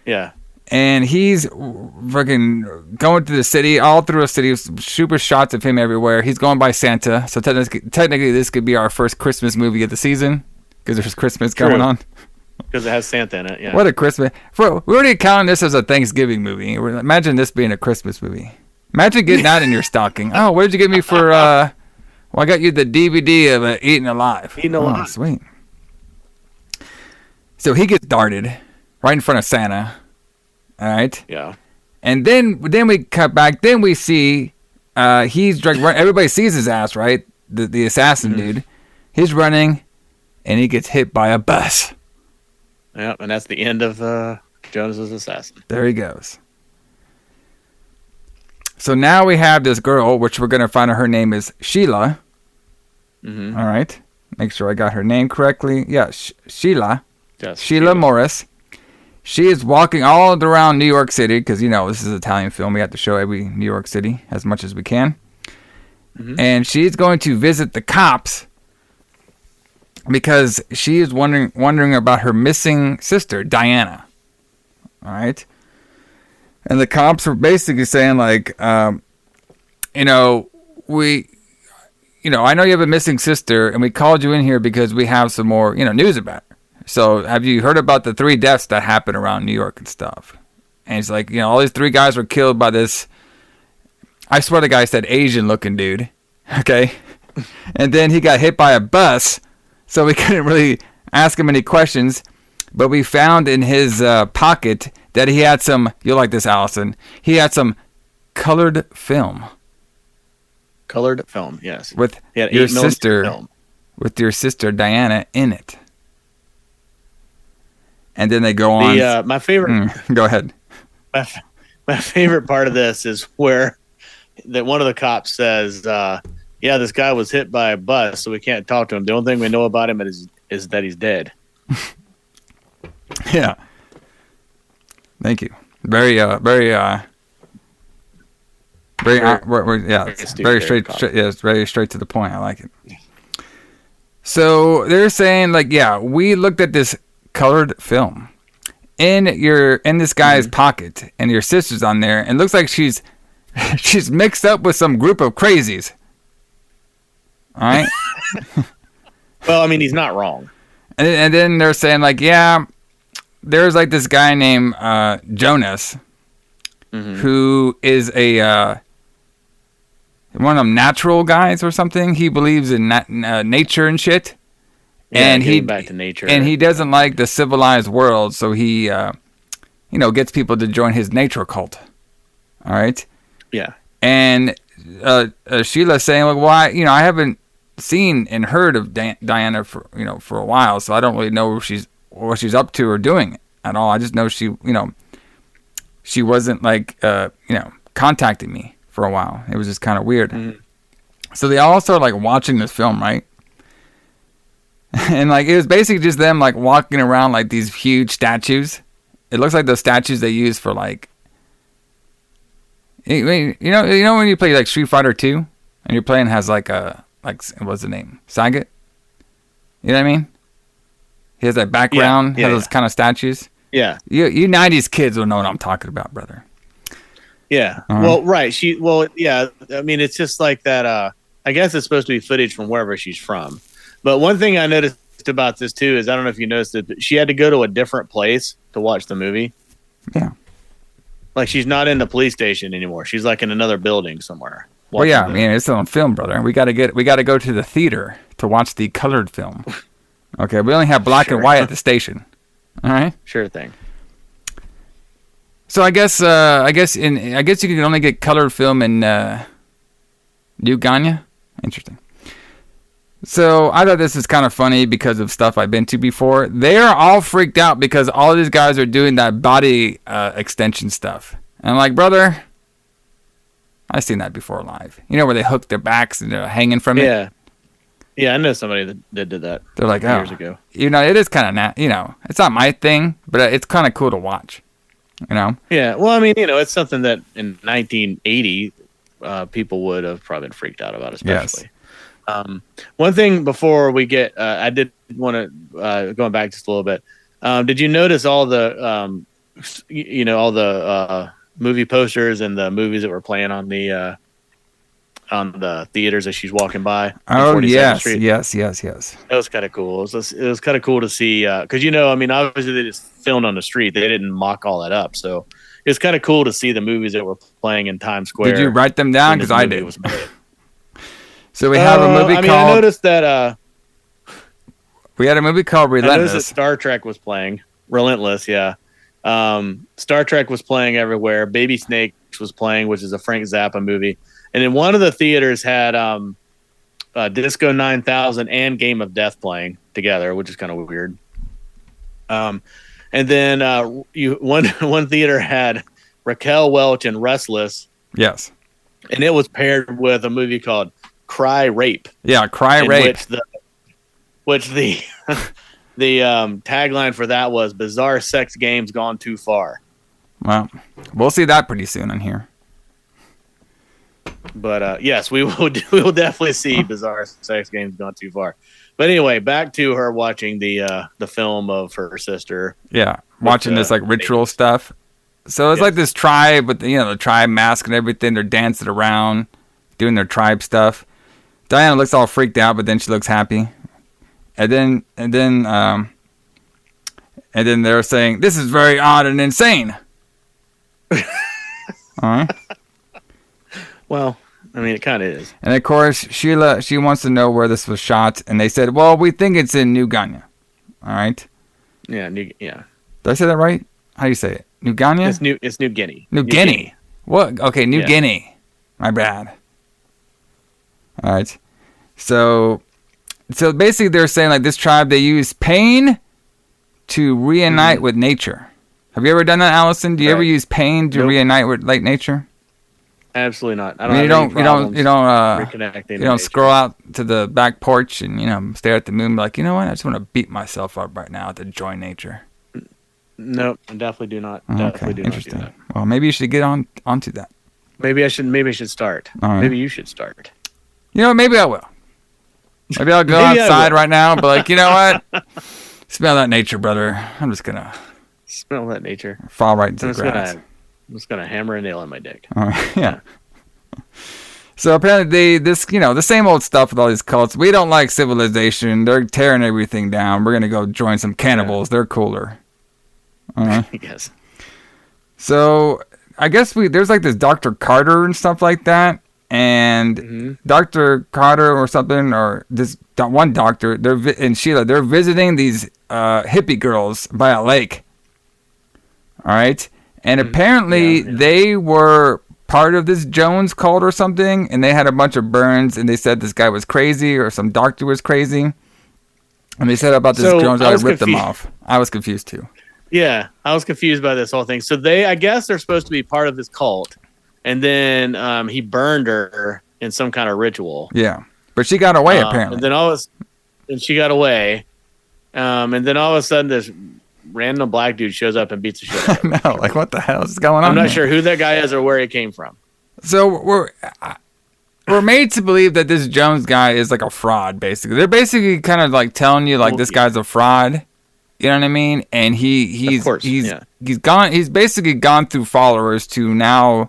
Yeah. And he's fucking going through the city, all through the city, super shots of him everywhere. He's going by Santa. So technically this could be our first Christmas movie of the season because there's Christmas going on. Because it has Santa in it, yeah. What a Christmas. We're already counting this as a Thanksgiving movie. Imagine this being a Christmas movie. Imagine getting that in your stocking. Oh, what did you get me for, I got you the DVD of Eaten Alive. Eaten Alive. Oh, sweet. So he gets darted right in front of Santa. All right? Yeah. And then we cut back. Then we see he's everybody sees his ass, right? The assassin dude. He's running, and he gets hit by a bus. Yeah, and that's the end of Jonas's assassin. There he goes. So now we have this girl, which we're going to find out her name is Sheila. Mm-hmm. All right. Make sure I got her name correctly. Yeah, Sheila. Yes, Sheila Morris. She is walking all around New York City because, this is an Italian film. We have to show every New York City as much as we can. Mm-hmm. And she's going to visit the cops because she is wondering about her missing sister, Diana. All right. And the cops were basically saying, like, I know you have a missing sister, and we called you in here because we have some more, news about her. So have you heard about the 3 deaths that happened around New York and stuff? And it's like, all these 3 guys were killed by this, I swear the guy said Asian-looking dude. Okay. And then he got hit by a bus. So we couldn't really ask him any questions, but we found in his pocket that he had some, you'll like this, Alison, he had some colored film. Colored film, yes. With He had your 8 millimeter sister, film. with your sister Diana in it. And then they go on. My favorite. Go ahead. My favorite part of this is where that one of the cops says, "Yeah, this guy was hit by a bus, so we can't talk to him. The only thing we know about him is that he's dead." Yeah. Very straight. Yeah, it's very straight to the point. I like it. So they're saying like, yeah, we looked at this colored film in this guy's pocket, and your sister's on there, and it looks like she's mixed up with some group of crazies. All right. Well, I mean, he's not wrong. And then they're saying like, yeah, there's like this guy named Jonas, who is a one of them natural guys or something. He believes in nature and shit. Yeah, and back to nature. And he doesn't like the civilized world, so he gets people to join his nature cult. All right. Yeah. And Sheila saying like, why? I haven't seen and heard of Diana for a while, so I don't really know what she's up to or doing at all. I just know she wasn't like contacting me for a while. It was just kind of weird. So they all started like watching this film, right? And like it was basically just them like walking around like these huge statues. It looks like those statues they use for like, when you play like Street Fighter 2 and your playing has like what's the name? Sagat? You know what I mean? He has that background, has those kind of statues. Yeah. You 90s kids will know what I'm talking about, brother. Yeah. Well, right. Yeah. I mean, it's just like that. I guess it's supposed to be footage from wherever she's from. But one thing I noticed about this too is I don't know if you noticed it, but she had to go to a different place to watch the movie. Yeah. Like she's not in the police station anymore. She's like in another building somewhere. Well, yeah. I mean, it's on film, brother. We got to go to the theater to watch the colored film. Okay. We only have black and white at the station. All right. Sure thing. So I guess you can only get colored film in New Ghana. Interesting. So I thought this is kind of funny because of stuff I've been to before. They are all freaked out because all these guys are doing that body extension stuff. And I'm like, brother, I've seen that before live. Where they hook their backs and they're hanging from it. Yeah. Yeah, I know somebody that did that. They're like, years ago. It is kind of it's not my thing, but it's kind of cool to watch. Yeah. Well, I mean, it's something that in 1980 people would have probably been freaked out about, especially. Yes. One thing before we get, I did want to going back just a little bit. Did you notice all the, all the movie posters and the movies that were playing on the theaters as she's walking by? Oh yes, yes. That was kind of cool. It was kind of cool to see because I mean, obviously they just filmed on the street. They didn't mock all that up, so it was kind of cool to see the movies that were playing in Times Square. Did you write them down? Because I did. So we have a movie called... I noticed that... we had a movie called Relentless. I noticed that Star Trek was playing. Relentless, yeah. Star Trek was playing everywhere. Baby Snakes was playing, which is a Frank Zappa movie. And then one of the theaters had Disco 9000 and Game of Death playing together, which is kind of weird. And then one theater had Raquel Welch and Restless. Yes. And it was paired with a movie called Cry Rape. Yeah, Cry Rape. Which the tagline for that was "Bizarre Sex Games Gone Too Far." Well, we'll see that pretty soon in here. But yes, we will definitely see Bizarre Sex Games Gone Too Far. But anyway, back to her watching the film of her sister. Yeah, watching this like ritual stuff. So it's like this tribe with the tribe mask and everything. They're dancing around, doing their tribe stuff. Diana looks all freaked out, but then she looks happy. And then they're saying, "This is very odd and insane." All right. Well, I mean, it kind of is. And of course, Sheila, she wants to know where this was shot, and they said, "Well, we think it's in New Ghana." All right. Yeah. Did I say that right? How do you say it? New Ghana? It's New Guinea. New Guinea. What? Okay, New Guinea. My bad. All right. So basically they're saying like this tribe, they use pain to reunite with nature. Have you ever done that, Alison? Do you ever use pain to reunite with like nature? Absolutely not. I mean, don't you reconnecting. don't scroll out to the back porch and stare at the moon, and be like, you know what? I just want to beat myself up right now to join nature. No, I definitely do not. Oh, Definitely do interesting. not do that. Well, maybe you should get onto that. Maybe I should start. All right. Maybe you should start. Maybe I will. Maybe I'll go outside right now, but like, you know what? Smell that nature, brother. I'm just gonna smell that nature. Fall right into the grass. I'm just gonna hammer a nail in my dick. All right. Yeah. So apparently the same old stuff with all these cults. We don't like civilization. They're tearing everything down. We're gonna go join some cannibals. Yeah. They're cooler. I guess. So I guess there's like this Dr. Carter and stuff like that. And Dr. Carter or something, or this one doctor, and Sheila, they're visiting these hippie girls by a lake. All right. And apparently they were part of this Jones cult or something, and they had a bunch of burns, and they said this guy was crazy or some doctor was crazy. And they said about this Jones guy ripped them off. I was confused too. Yeah, I was confused by this whole thing. So I guess they're supposed to be part of this cult. And then he burned her in some kind of ritual. Yeah, but she got away apparently. And she got away. And then all of a sudden, this random black dude shows up and beats the shit out of her. No, like what the hell is going on? I'm not sure who that guy is or where he came from. So we're made to believe that this Jones guy is like a fraud. Basically, they're basically kind of like telling you like this guy's a fraud. You know what I mean? And he's basically gone through followers to now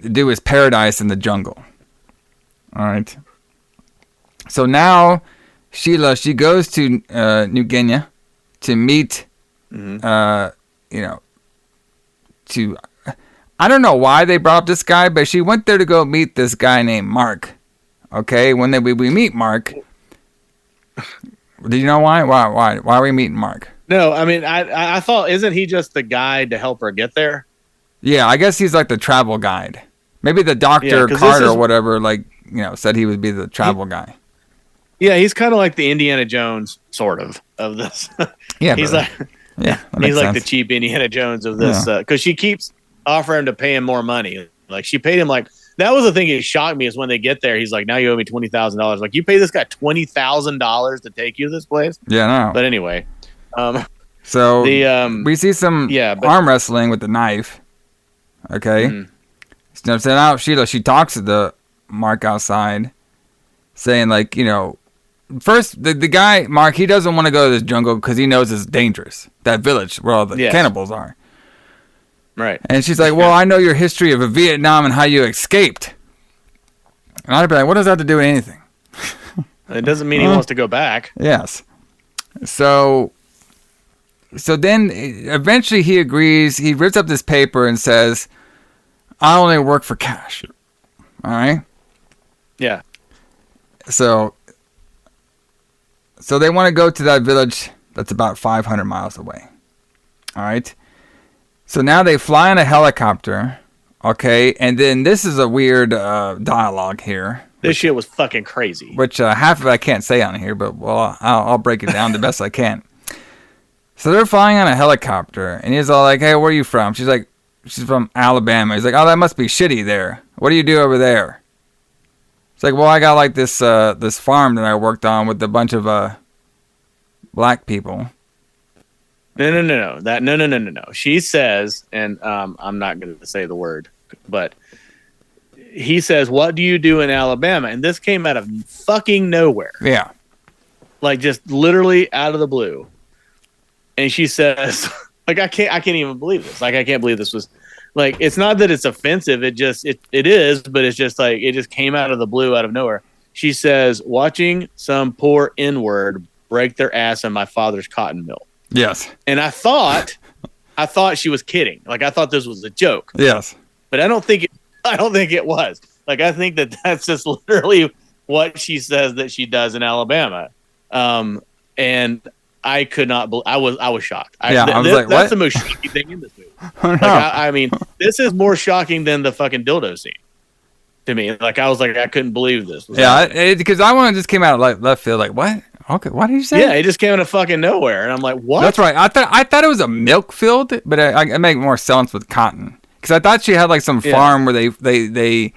do his paradise in the jungle. All right. So now Sheila, she goes to New Guinea to meet, I don't know why they brought up this guy, but she went there to go meet this guy named Mark. Okay, when we meet Mark, do you know why? Why are we meeting Mark? No, I mean, I thought, isn't he just the guide to help her get there? Yeah, I guess he's like the travel guide. Maybe the Dr. Carter or whatever, said he would be the travel guy. Yeah, he's kind of like the Indiana Jones, sort of this. Yeah, he's like the cheap Indiana Jones of this, because she keeps offering to pay him more money. Like she paid him that was the thing that shocked me is when they get there, he's like, now you owe me $20,000. Like you pay this guy $20,000 to take you to this place? Yeah, no. But anyway, so we see some arm wrestling with the knife. Okay. Mm-hmm. So I'm saying, Sheila, she talks to the Mark outside, saying first the guy Mark, he doesn't want to go to this jungle because he knows it's dangerous. That village where all the cannibals are. Right. And she's like, well, I know your history of Vietnam and how you escaped. And I'd be like, what does that have to do with anything? It doesn't mean he wants to go back. Yes. So then eventually he agrees. He rips up this paper and says, I only work for cash. All right? Yeah. So they want to go to that village that's about 500 miles away. All right? So now they fly in a helicopter, okay? And then this is a weird dialogue here. This shit was fucking crazy. Which half of it I can't say on here, but I'll break it down the best I can. So they're flying on a helicopter, and he's all like, hey, where are you from? She's like, she's from Alabama. He's like, oh, that must be shitty there. What do you do over there? It's like, well, I got like this farm that I worked on with a bunch of black people. No. She says, and I'm not going to say the word, but he says, what do you do in Alabama? And this came out of fucking nowhere. Yeah. Like just literally out of the blue. And she says, I can't even believe this. Like, I can't believe this was like, it's not that it's offensive. It is, but it's just like, it just came out of the blue, out of nowhere. She says, watching some poor N-word break their ass in my father's cotton mill. Yes. And I thought she was kidding. Like I thought this was a joke. Yes. But I don't think it was. Like I think that's just literally what she says that she does in Alabama. And I could not believe. I was shocked. I was like, what? That's the most shocking thing in this movie. I mean, this is more shocking than the fucking dildo scene. to me. Like, I was like, I couldn't believe this. Because that one just came out of left field. Like, what? Okay, what did you say? Yeah, it just came out of fucking nowhere, and I'm like, what? That's right. I thought it was a milk field, but it made more sense with cotton. Because I thought she had like some farm where they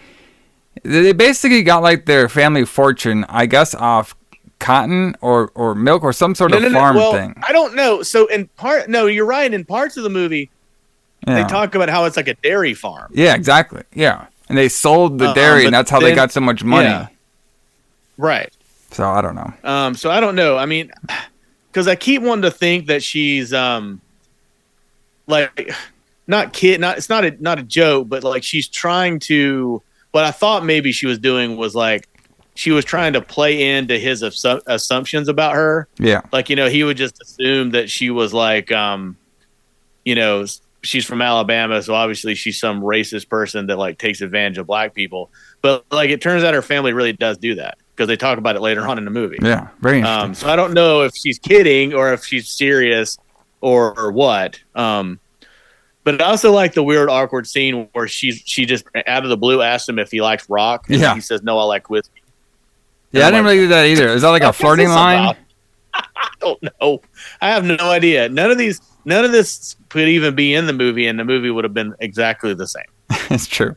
basically got like their family fortune, I guess, off cotton or milk or some sort of farm thing. I don't know. So you're right. In parts of the movie, they talk about how it's like a dairy farm. Yeah, exactly. Yeah, and they sold the dairy, and that's how they got so much money. Yeah. Right. So I don't know. So I don't know. I mean, because I keep wanting to think that she's like it's not a joke, but like she's trying to. What I thought maybe she was doing was like she was trying to play into his assumptions about her. Yeah. Like, he would just assume that she was like, she's from Alabama, so obviously she's some racist person that like takes advantage of black people. But like it turns out her family really does do that because they talk about it later on in the movie. Yeah, very interesting. So I don't know if she's kidding or if she's serious or what. But I also like the weird, awkward scene where she just out of the blue asked him if he likes rock. And he says, "No, I like whiskey." Yeah, I didn't really do that either. Is that like a flirting line? I don't know. I have no idea. None of this could even be in the movie, and the movie would have been exactly the same. It's true.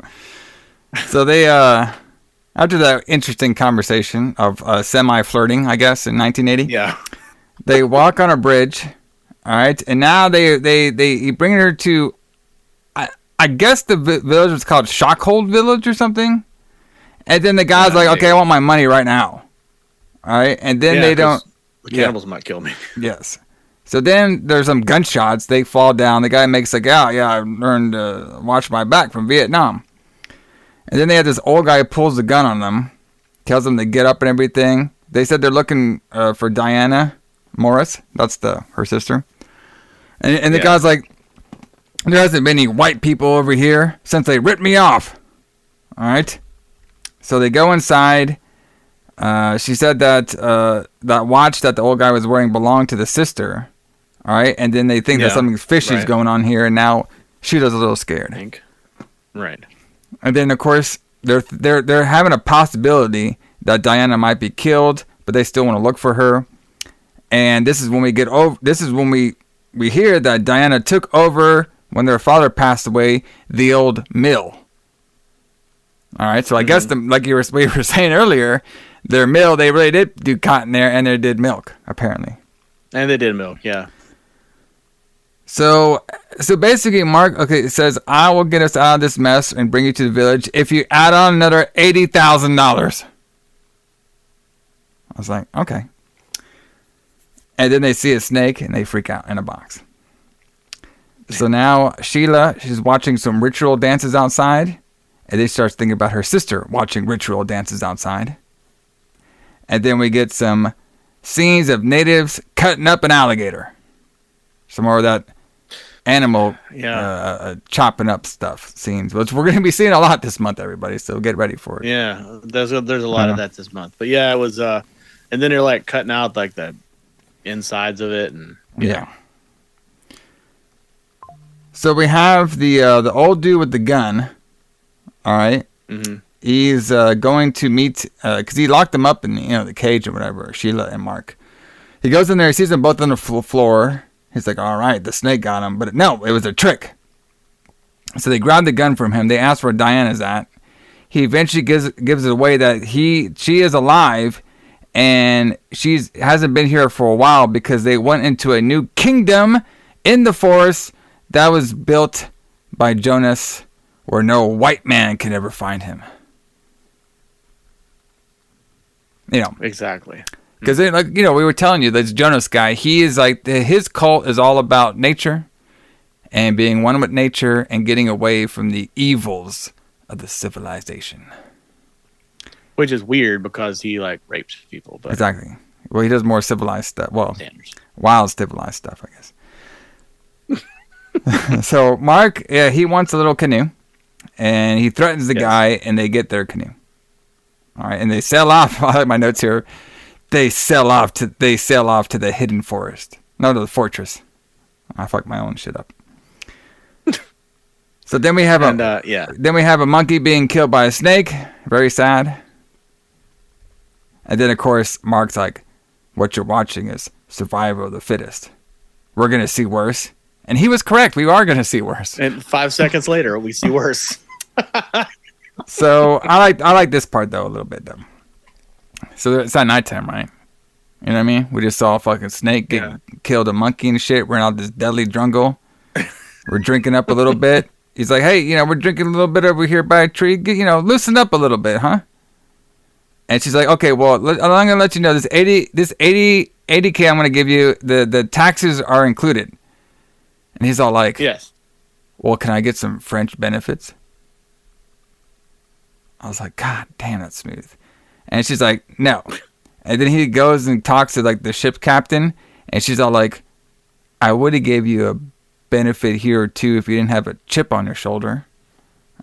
So they, after that interesting conversation of semi-flirting, I guess, in 1980, they walk on a bridge. All right, and now they bring her to, I guess the village was called Shockhold Village or something, and then the guy's like, "Okay, I want my money right now." All right, and then they don't. The cannibals might kill me. Yes. So then there's some gunshots. They fall down. The guy makes like, "Yeah, I learned to watch my back from Vietnam." And then they have this old guy who pulls the gun on them, tells them to get up and everything. They said they're looking for Diana Morris. That's her sister. And the guy's like, "There hasn't been any white people over here since they ripped me off." All right. So they go inside. She said that that watch that the old guy was wearing belonged to the sister. All right. And then they think that something fishy's going on here. And now Sheila's a little scared. Right. And then, of course, they're having a possibility that Diana might be killed, but they still want to look for her. And this is when we get over. This is when we hear that Diana took over when their father passed away the old mill. All right, so I guess like we were saying earlier, their mill, they really did do cotton there, and they did milk apparently. And they did milk, yeah. So basically, Mark, it says, "I will get us out of this mess and bring you to the village if you add on another $80,000. I was like, okay. And then they see a snake and they freak out in a box. So now Sheila, she's watching some ritual dances outside. And they start thinking about her sister watching ritual dances outside. And then we get some scenes of natives cutting up an alligator. Some more of that animal chopping up stuff scenes, which we're going to be seeing a lot this month, everybody. So get ready for it. Yeah, there's a lot of that this month. But yeah, it was, and then they're like cutting out like the insides of it, and yeah. So we have the old dude with the gun. All right. Mm-hmm. He's going to meet because he locked them up in the cage or whatever. Sheila and Mark. He goes in there. He sees them both on the floor. He's like, "All right, the snake got him," but no, it was a trick. So they grab the gun from him. They ask where Diana's at. He eventually gives it away that she is alive. And she hasn't been here for a while because they went into a new kingdom in the forest that was built by Jonas, where no white man can ever find him. Exactly. Because we were telling you this Jonas guy. He is like his cult is all about nature and being one with nature and getting away from the evils of the civilization. Which is weird because he like rapes people. But exactly. Well, he does more civilized stuff. Well, wild civilized stuff, I guess. So Mark, he wants a little canoe, and he threatens the guy, and they get their canoe. All right, and they sail off. I like my notes here. They sail off to the hidden forest. No, to the fortress. I fucked my own shit up. So then we have then we have a monkey being killed by a snake. Very sad. And then of course Mark's like, what you're watching is survival of the fittest. We're gonna see worse. And he was correct. We are gonna see worse. And 5 seconds later, we see worse. So I like this part though a little bit though. So it's at nighttime, right? You know what I mean? We just saw a fucking snake get killed a monkey and shit. We're in all this deadly jungle. We're drinking up a little bit. He's like, hey, you know, we're drinking a little bit over here by a tree. You know, loosen up a little bit, huh? And she's like, okay, well, I'm gonna let you know this 80K I'm gonna give you. The taxes are included. And he's all like, yes. Well, can I get some French benefits? I was like, God damn, that's smooth. And she's like, no. And then he goes and talks to like the ship captain, and she's all like, I would have gave you a benefit here or two if you didn't have a chip on your shoulder.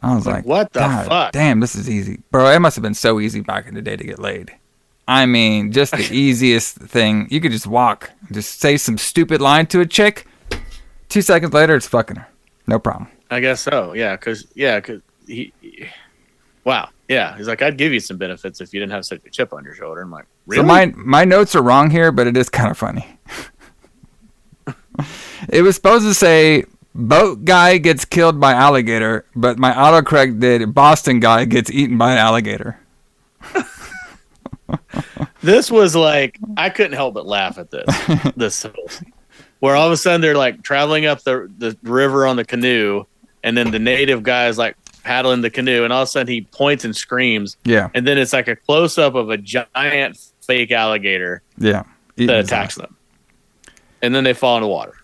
I was like, what the fuck? Damn, this is easy. Bro, it must have been so easy back in the day to get laid. I mean, just the easiest thing. You could just walk, just say some stupid line to a chick. 2 seconds later, it's fucking her. No problem. I guess so. Yeah, because he wow. Yeah, he's like, I'd give you some benefits if you didn't have such a chip on your shoulder. I'm like, really? So my notes are wrong here, but it is kind of funny. It was supposed to say boat guy gets killed by alligator, but my autocorrect did Boston guy gets eaten by an alligator. This was like, I couldn't help but laugh at this. Where all of a sudden they're like traveling up the river on the canoe, and then the native guy is like paddling the canoe, and all of a sudden he points and screams. Yeah. And then it's like a close up of a giant fake alligator. Yeah. That attacks them. And then they fall in the water.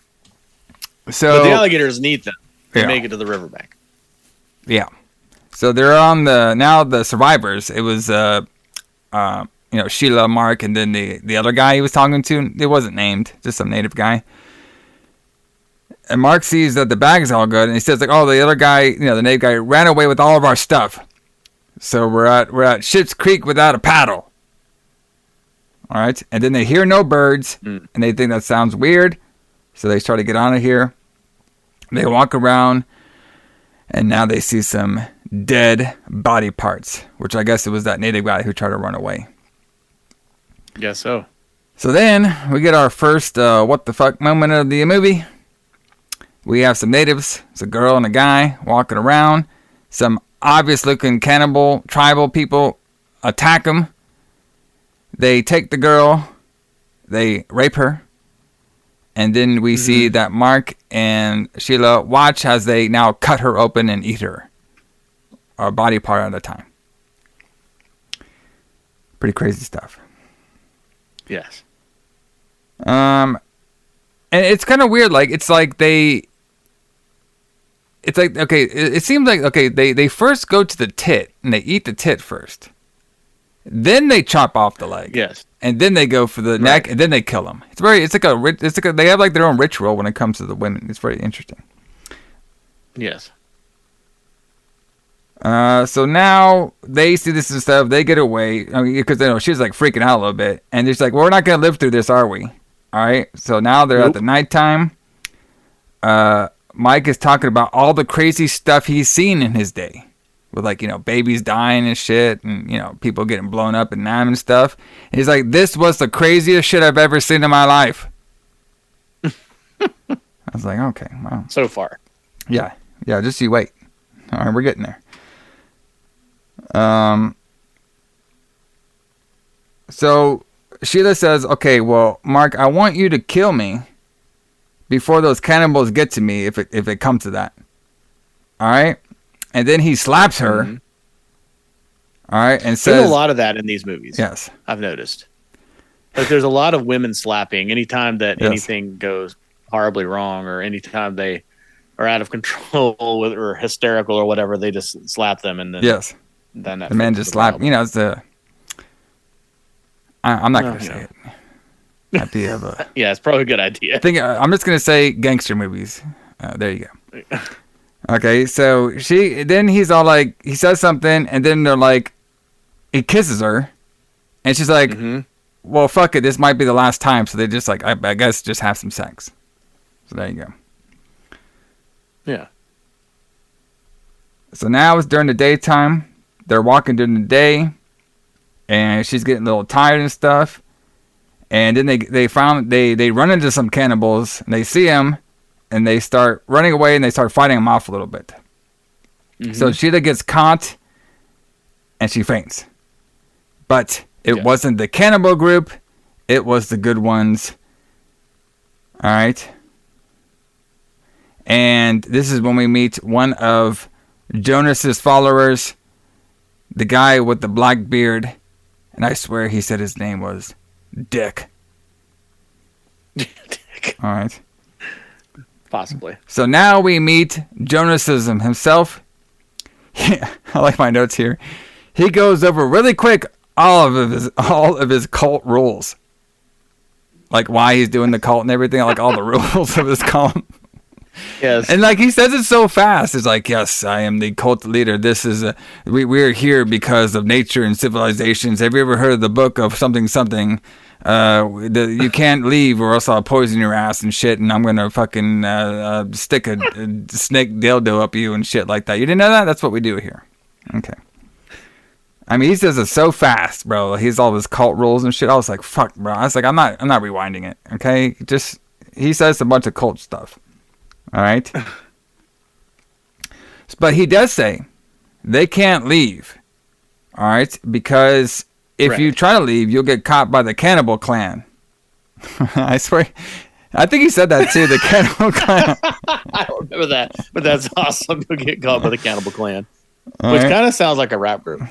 But the alligators need them to make it to the riverbank. Yeah. So they're on the survivors. It was Sheila, Mark, and then the other guy he was talking to. It wasn't named, just some native guy. And Mark sees that the bag's all good, and he says like, "Oh, the other guy, the native guy, ran away with all of our stuff. So we're at Ship's Creek without a paddle." All right, and then they hear no birds, and they think that sounds weird, so they start to get out of here. They walk around, and now they see some dead body parts, which I guess it was that native guy who tried to run away. Guess so. So then we get our first what the fuck moment of the movie. We have some natives, it's a girl and a guy walking around. Some obvious looking cannibal tribal people attack them. They take the girl, they rape her, and then we see that Mark and Sheila watch as they now cut her open and eat her, a body part at a time. Pretty crazy stuff. Yes. And it's kind of weird. Like it seems like they first go to the tit and they eat the tit first. Then they chop off the leg. Yes. And then they go for the neck, and then they kill them. They have like their own ritual when it comes to the women. It's very interesting. Yes. So now they see this and stuff. They get away. I mean, because she's like freaking out a little bit, and they're just like, well, "We're not gonna live through this, are we?" All right. So now they're at the nighttime. Mike is talking about all the crazy stuff he's seen in his day, with like babies dying and shit, and people getting blown up and and stuff. And he's like, "This was the craziest shit I've ever seen in my life." I was like, "Okay, wow." So far. Yeah. Just you wait. All right, we're getting there. So Sheila says, "Okay, well, Mark, I want you to kill me before those cannibals get to me, if it comes to that." All right, and then he slaps her. Mm-hmm. All right, and says, "There's a lot of that in these movies." Yes, I've noticed. Like, there's a lot of women slapping anytime that anything goes horribly wrong, or anytime they are out of control or hysterical or whatever. They just slap them, and then then the man just slapped. It's the. I'm not gonna say it. Idea of a. Yeah, it's probably a good idea. I think I'm just gonna say gangster movies. There you go. Okay, so he's all like, he says something, and then they're like, he kisses her, and she's like, well, fuck it, this might be the last time. So they just like, I guess, just have some sex. So there you go. Yeah. So now it's during the daytime. They're walking during the day, and she's getting a little tired and stuff. And then they run into some cannibals, and they see them, and they start running away, and they start fighting them off a little bit. Mm-hmm. So Sheila gets caught, and she faints. But it wasn't the cannibal group, it was the good ones. All right. And this is when we meet one of Jonas's followers, the guy with the black beard, and I swear he said his name was Dick. Dick. All right. Possibly. So now we meet Jonasism himself. I like my notes here. He goes over really quick all of his cult rules, like why he's doing the cult and everything, like all the rules of his cult. Yes. And like he says it so fast. It's like, yes, I am the cult leader. This is we're here because of nature and civilizations. Have you ever heard of the book of something? You can't leave or else I'll poison your ass and shit, and I'm gonna fucking stick a snake dildo up you and shit like that. You didn't know that? That's what we do here. Okay. I mean, he says it so fast, bro. He's all his cult rules and shit. I was like, fuck, bro. I was like, I'm not rewinding it. Okay, just he says a bunch of cult stuff. All right. But he does say they can't leave. All right, because if you try to leave, you'll get caught by the Cannibal Clan. I swear. I think he said that too, the Cannibal Clan. I don't remember that, but that's awesome. You'll get caught by the Cannibal Clan, all which right. kind of sounds like a rap group.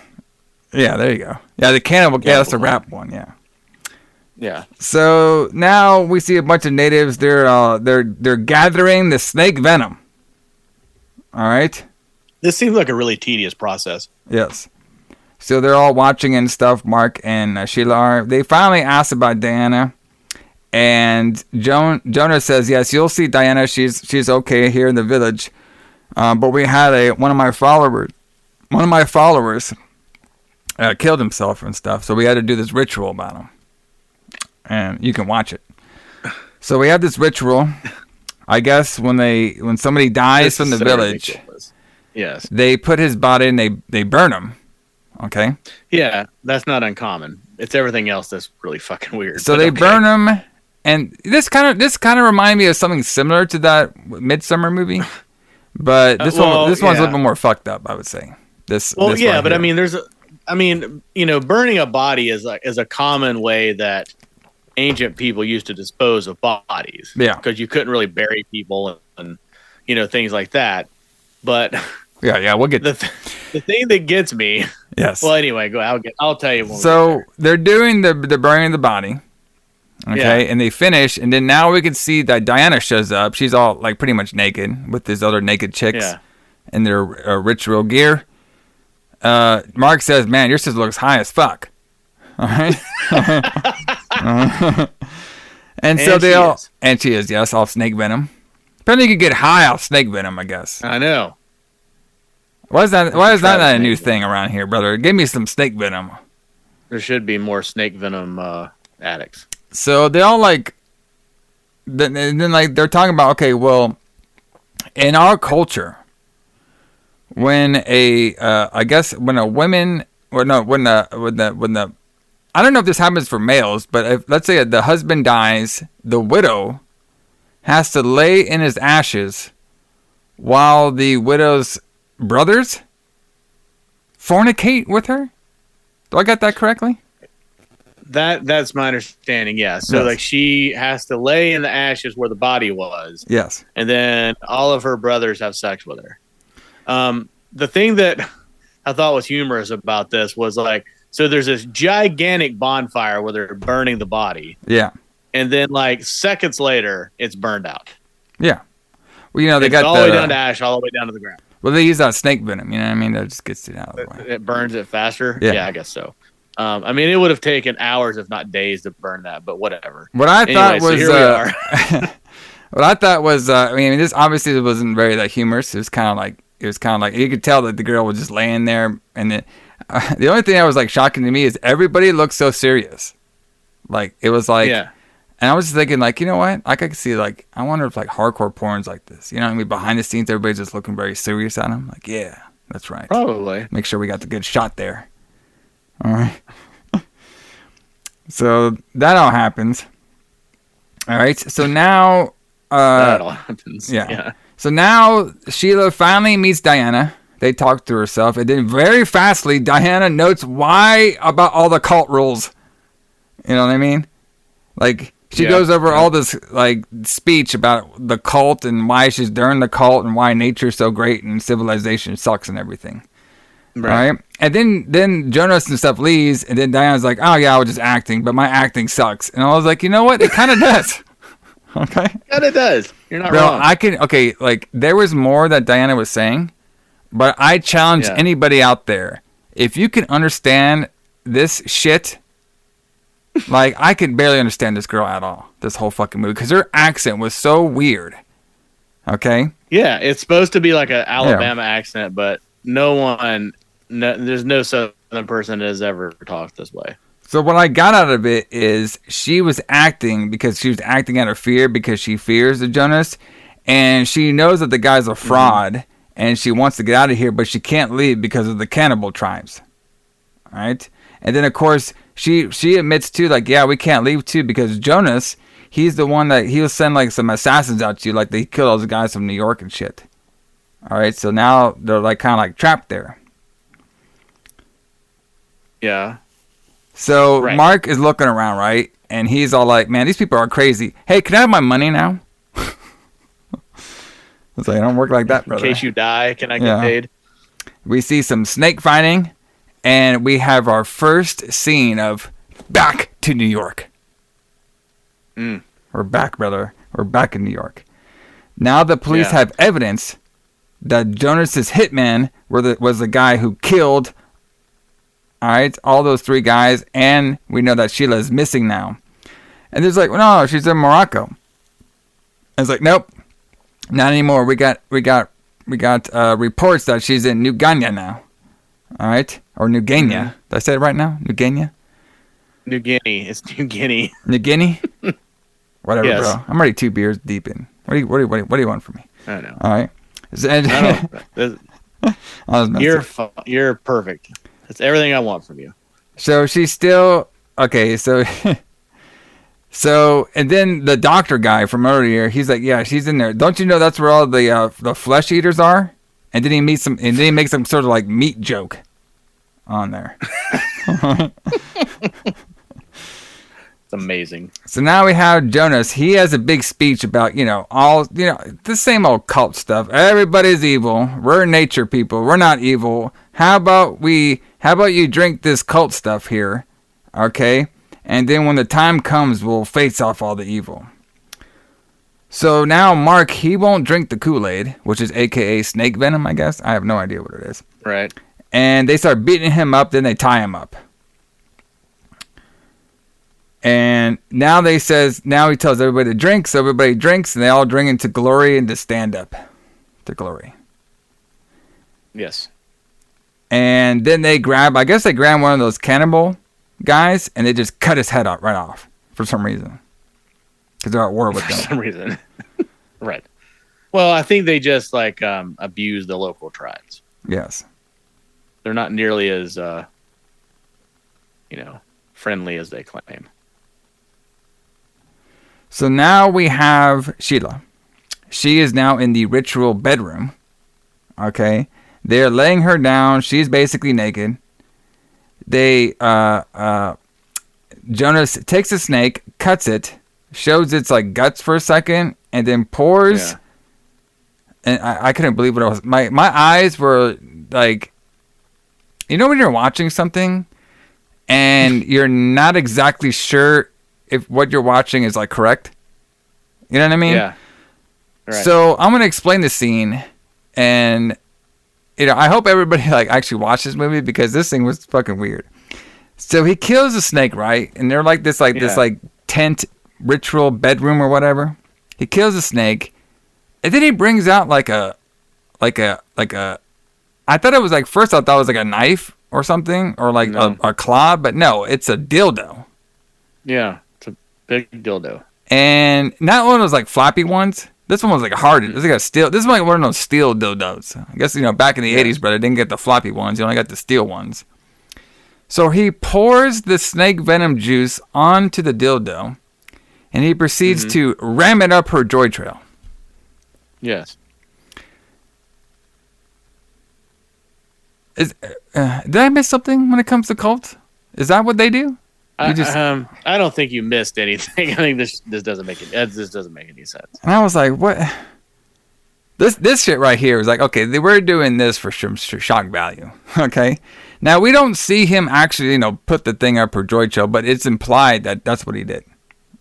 Yeah, there you go. Yeah, the Cannibal. Yeah, that's the rap one. Yeah. Yeah. So now we see a bunch of natives. They're gathering the snake venom. All right. This seems like a really tedious process. Yes. So they're all watching and stuff. Mark and Sheila are. They finally ask about Diana, and Jonah says, "Yes, you'll see Diana. She's okay here in the village, but we had one of my followers killed himself and stuff. So we had to do this ritual about him." And you can watch it. So we have this ritual. I guess when somebody dies from the village, ridiculous. Yes, they put his body and they burn him. Okay. Yeah, that's not uncommon. It's everything else that's really fucking weird. So they burn him, and this kind of reminded me of something similar to that Midsummer movie, but this one's a little bit more fucked up, I would say. This but here. I mean, burning a body is a common way that ancient people used to dispose of bodies. Yeah. Because you couldn't really bury people and things like that. But yeah, we'll get the thing that gets me. Yes. Well, anyway, I'll tell you. So they're doing the burning of the body. Okay, and they finish, and then now we can see that Diana shows up. She's all like pretty much naked with these other naked chicks in their ritual gear. Mark says, "Man, your sister looks high as fuck." All right. And so they all, and she is, yes, off snake venom. Apparently, you could get high off snake venom, I guess. I know. Why is that a new thing around here, brother? Give me some snake venom. There should be more snake venom addicts. So they all then they're talking about, okay, well, in our culture, when I don't know if this happens for males, but if, let's say the husband dies, the widow has to lay in his ashes while the widow's brothers fornicate with her. Do I get that correctly? That's my understanding. Yeah. So yes. she has to lay in the ashes where the body was. Yes. And then all of her brothers have sex with her. The thing that I thought was humorous about this was so there's this gigantic bonfire where they're burning the body. Yeah. And then seconds later, it's burned out. Yeah. Well, they got all the way down to ash, all the way down to the ground. Well, they use that snake venom. You know what I mean? That just gets it out of the way. It burns it faster. Yeah, I guess so. It would have taken hours, if not days, to burn that. But whatever. What I thought was, here we are. what I thought was, this obviously wasn't very humorous. It was kind of like you could tell that the girl was just laying there, and the only thing that was shocking to me is everybody looked so serious. It was yeah. And I was just thinking, you know what? I could see, I wonder if hardcore porn's like this. You know what I mean? Behind the scenes, everybody's just looking very serious at him. Yeah, That's right. Probably. Make sure we got the good shot there. All right. So that all happens. All right. So now. That all happens. Yeah. So now Sheila finally meets Diana. They talk to herself, and then very fastly, Diana notes why about all the cult rules. You know what I mean? Like she goes over all this like speech about the cult and why she's during the cult and why nature's so great and civilization sucks and everything. Right. And then Jonas and stuff leaves, and then Diana's like, "Oh yeah, I was just acting, but my acting sucks." And I was like, you know what? It kind of does. Okay. And it does. You're not Bro, wrong. like there was more that Diana was saying, but I challenge anybody out there. If you can understand this shit, like I could barely understand this girl at all. This whole fucking movie, because her accent was so weird. Okay. Yeah, it's supposed to be like an Alabama accent, but there's no Southern person that has ever talked this way. So what I got out of it is she was acting because she was acting out of fear because she fears the Jonas, and she knows that the guy's a fraud, and she wants to get out of here, but she can't leave because of the cannibal tribes. All right? And then, of course, she admits, too, like, yeah, we can't leave, too, because Jonas, he's the one that he'll send, like, some assassins out to you, like they killed all those guys from New York and shit. All right? So now they're, like, kind of, like, trapped there. Yeah. So Mark is looking around, right? And he's all like, man, these people are crazy. Hey, can I have my money now? I was like, I don't work like that, brother. In case you die, can I get paid? We see some snake fighting, and we have our first scene of back to New York. We're back, brother. We're back in New York. Now the police have evidence that Jonas's hitman was the guy who killed all those three guys, and we know that Sheila is missing now. And there's like, well, no, she's in Morocco. I was like, nope, not anymore. We got reports that she's in New Guinea now. All right, or New Guinea. Did I say it right now? New Guinea. New Guinea. It's New Guinea. New Guinea. Whatever, bro. I'm already 2 beers deep in. What do you want from me? I know. All right. You're perfect. That's everything I want from you. So she's still okay. So and then the doctor guy from earlier, he's like, yeah, she's in there. Don't you know that's where all the flesh eaters are? And then he makes some sort of like meat joke on there. It's amazing. So now we have Jonas. He has a big speech about, the same old cult stuff. Everybody's evil. We're nature people. We're not evil. How about you drink this cult stuff here? Okay? And then when the time comes, we'll face off all the evil. So now Mark, he won't drink the Kool-Aid, which is AKA snake venom, I guess. I have no idea what it is. Right. And they start beating him up, then they tie him up. And now he tells everybody to drink, so everybody drinks, and they all drink into glory and to stand up to glory. Yes. And then they grab one of those cannibal guys, and they just cut his head right off for some reason. Because they're at war with them. For some reason. Right. Well, I think they just abuse the local tribes. Yes. They're not nearly as, friendly as they claim. So now we have Sheila. She is now in the ritual bedroom. Okay. They're laying her down. She's basically naked. Jonas takes a snake, cuts it, shows its guts for a second, and then pours. Yeah. And I couldn't believe what it was. My eyes were like, when you're watching something and you're not exactly sure if what you're watching is correct. You know what I mean? Yeah. Right. So I'm going to explain the scene, and I hope everybody actually watched this movie because this thing was fucking weird. So he kills a snake, right? And they're this tent ritual bedroom or whatever. He kills a snake, and then he brings out I thought it was first I thought it was a knife or something or a claw, but no, it's a dildo. Yeah, it's a big dildo. And not one of those floppy ones. This one was like hard. This is like a steel. This is like one of those steel dildos. I guess, back in the 80s, but I didn't get the floppy ones. You only got the steel ones. So he pours the snake venom juice onto the dildo, and he proceeds to ram it up her joy trail. Yes. Did I miss something when it comes to cults? Is that what they do? I don't think you missed anything. I think this doesn't make it. This doesn't make any sense. And I was like, what? This shit right here is like, okay, we're doing this for shock value. Okay. Now we don't see him actually, put the thing up her joy trail, but it's implied that that's what he did.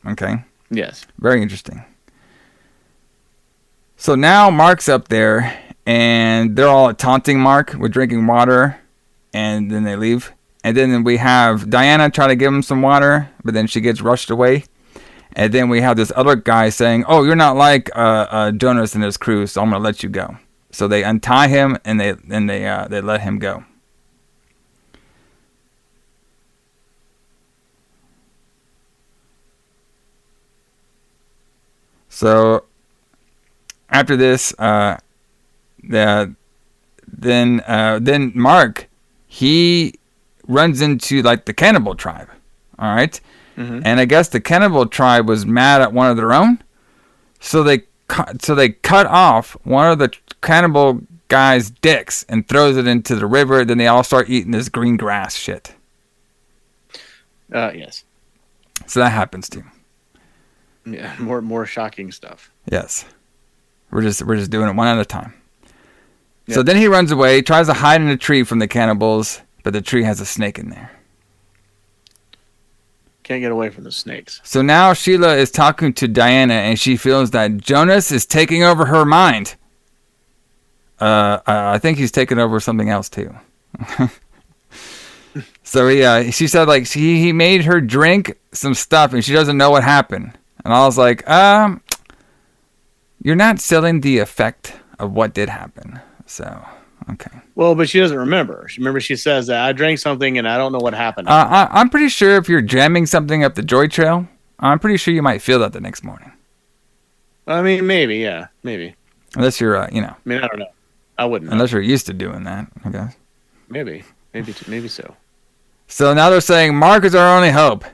Okay. Yes. Very interesting. So now Mark's up there, and they're all taunting Mark with drinking water, and then they leave. And then we have Diana try to give him some water, but then she gets rushed away. And then we have this other guy saying, "Oh, you're not like Jonas and his crew, so I'm gonna let you go." So they untie him and they let him go. So after this, then Mark, he runs into like the cannibal tribe. All right. And I guess the cannibal tribe was mad at one of their own, so they cut off one of the cannibal guy's dicks and throws it into the river. Then they all start eating this green grass shit. Yes. So that happens too. Yeah, more shocking stuff. Yes, we're just doing it one at a time. Yep. So then he runs away, tries to hide in a tree from the cannibals, but the tree has a snake in there. Can't get away from the snakes. So now Sheila is talking to Diana, and she feels that Jonas is taking over her mind. I think he's taking over something else too. So she said like he made her drink some stuff, and she doesn't know what happened. And I was like, you're not selling the effect of what did happen. So, okay. Well, but she doesn't remember. She says that I drank something and I don't know what happened. I'm pretty sure if you're jamming something up the joy trail, I'm pretty sure you might feel that the next morning. I mean, maybe, yeah, maybe. Unless you're, I mean, I don't know. I wouldn't know. Unless you're used to doing that, I guess. Maybe so. So now they're saying Mark is our only hope.